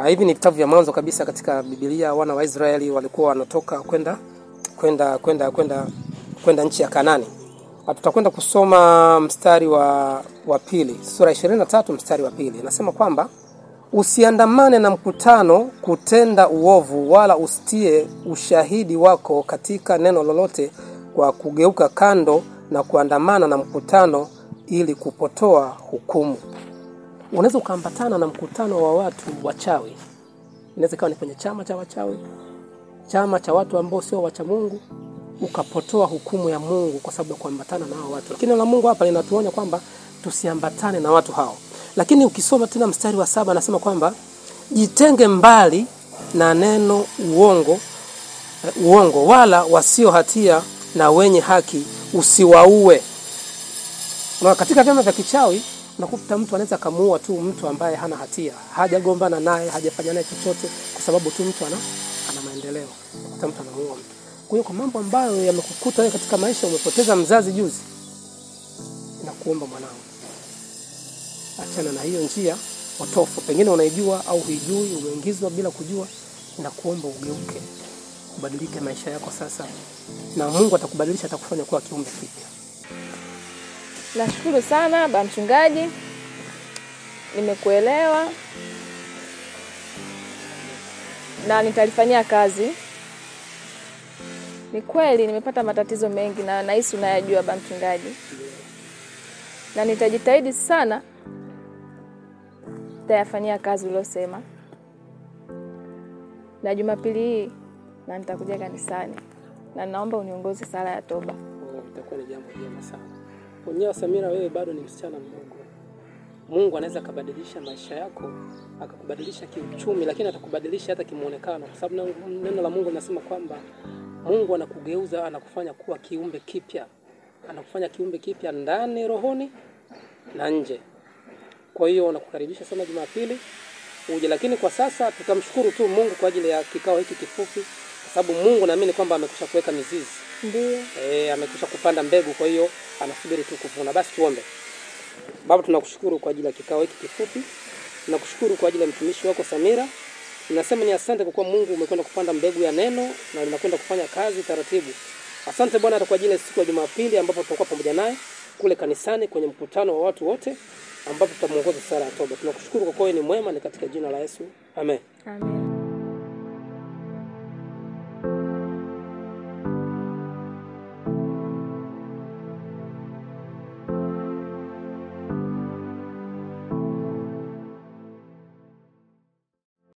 [SPEAKER 12] Hivi ni vitabu vya mwanzo kabisa katika Biblia. Wana wa Israeli walikuwa wanatoka kwenda nchi ya Kanaani. Tutakwenda kusoma mstari wa pili, sura 23 mstari wa pili. Nasema kwamba usiandamane na mkutano kutenda uovu, wala usitie ushahidi wako katika neno lolote kwa kugeuka kando na kuandamana na mkutano ili kupotoa hukumu. Unaweza ukaambatana na mkutano wa watu wachawi. Inaweza kuwa ni kwenye chama cha wachawi, chama cha watu ambao sio wacha Mungu, ukapotoa hukumu ya Mungu kwa sababu ya kuambatana na hao watu. Lakini la Mungu hapa linatuonya kwamba tusiambatane na watu hao. Lakini ukisoma tena mstari wa 7 anasema kwamba jitenge mbali na neno uongo, wala wasio hatia na wenye haki usiwaue. Na katika vyama vya kichawi unakuta mtu anaweza kumuua tu mtu ambaye hana hatia, hajagombana naye, hajafanya naye chochote, kwa sababu tu mtu ana maendeleo. Unakuta mtu anamuua mtu. Kwa hiyo kwa mambo ambayo yamekukuta wewe katika maisha, umepoteza mzazi juzi, nakuomba mwanangu, achana na hiyo njia potofu. Pengine unaijua au huijui, umeingizwa bila kujua, nakuomba ugeuke, ubadilike maisha yako sasa, na Mungu atakubadilisha, atakufanya kuwa kiumbe kipya.
[SPEAKER 11] Nashukuru sana baba mchungaji. Nimekuelewa na nitalifanyia kazi. Ni kweli nimepata matatizo mengi na nahisi unayajua baba mchungaji. Na nitajitahidi sana nitayafanyia kazi uliyosema. Na Jumapili hii na nitakuja kanisani. Na naomba uniongoze sala ya toba.
[SPEAKER 12] Itakuwa ni jambo jema sana. Mwenyewe Samira, wewe bado ni msichana mdogo. Mungu anaweza kubadilisha maisha yako, akakubadilisha kiuchumi, lakini atakubadilisha hata kimuonekano, kwa sababu neno la Mungu linasema kwamba Mungu anakugeuza, anakufanya kuwa kiumbe kipya. Anakufanya kiumbe kipya ndani, rohoni na nje. Kwa hiyo nakukaribisha sana Jumapili uje, lakini kwa sasa tutamshukuru tu Mungu kwa ajili ya kikao hiki kifupi, kwa sababu Mungu naamini kwamba amekwisha kuweka mizizi.
[SPEAKER 10] Ndio.
[SPEAKER 12] Amekwisha kupanda mbegu, kwa hiyo anasubiri tu kuvuna. Basi tuombe. Baba, tunakushukuru kwa ajili ya kikao hiki kifupi. Tunakushukuru kwa ajili ya mtumishi wako Samira. Ninasema ni asante kwa kuwa Mungu umekwenda kupanda mbegu ya neno na linakwenda kufanya kazi taratibu. Asante Bwana kwa ajili ya siku ya Jumapili ambapo tutakuwa pamoja naye kule kanisani kwenye mkutano wa watu wote ambapo tutamuongoza sala ya toba. Tunakushukuru kwa kuwa ni mwema, ni katika jina la Yesu. Amen.
[SPEAKER 10] Amen.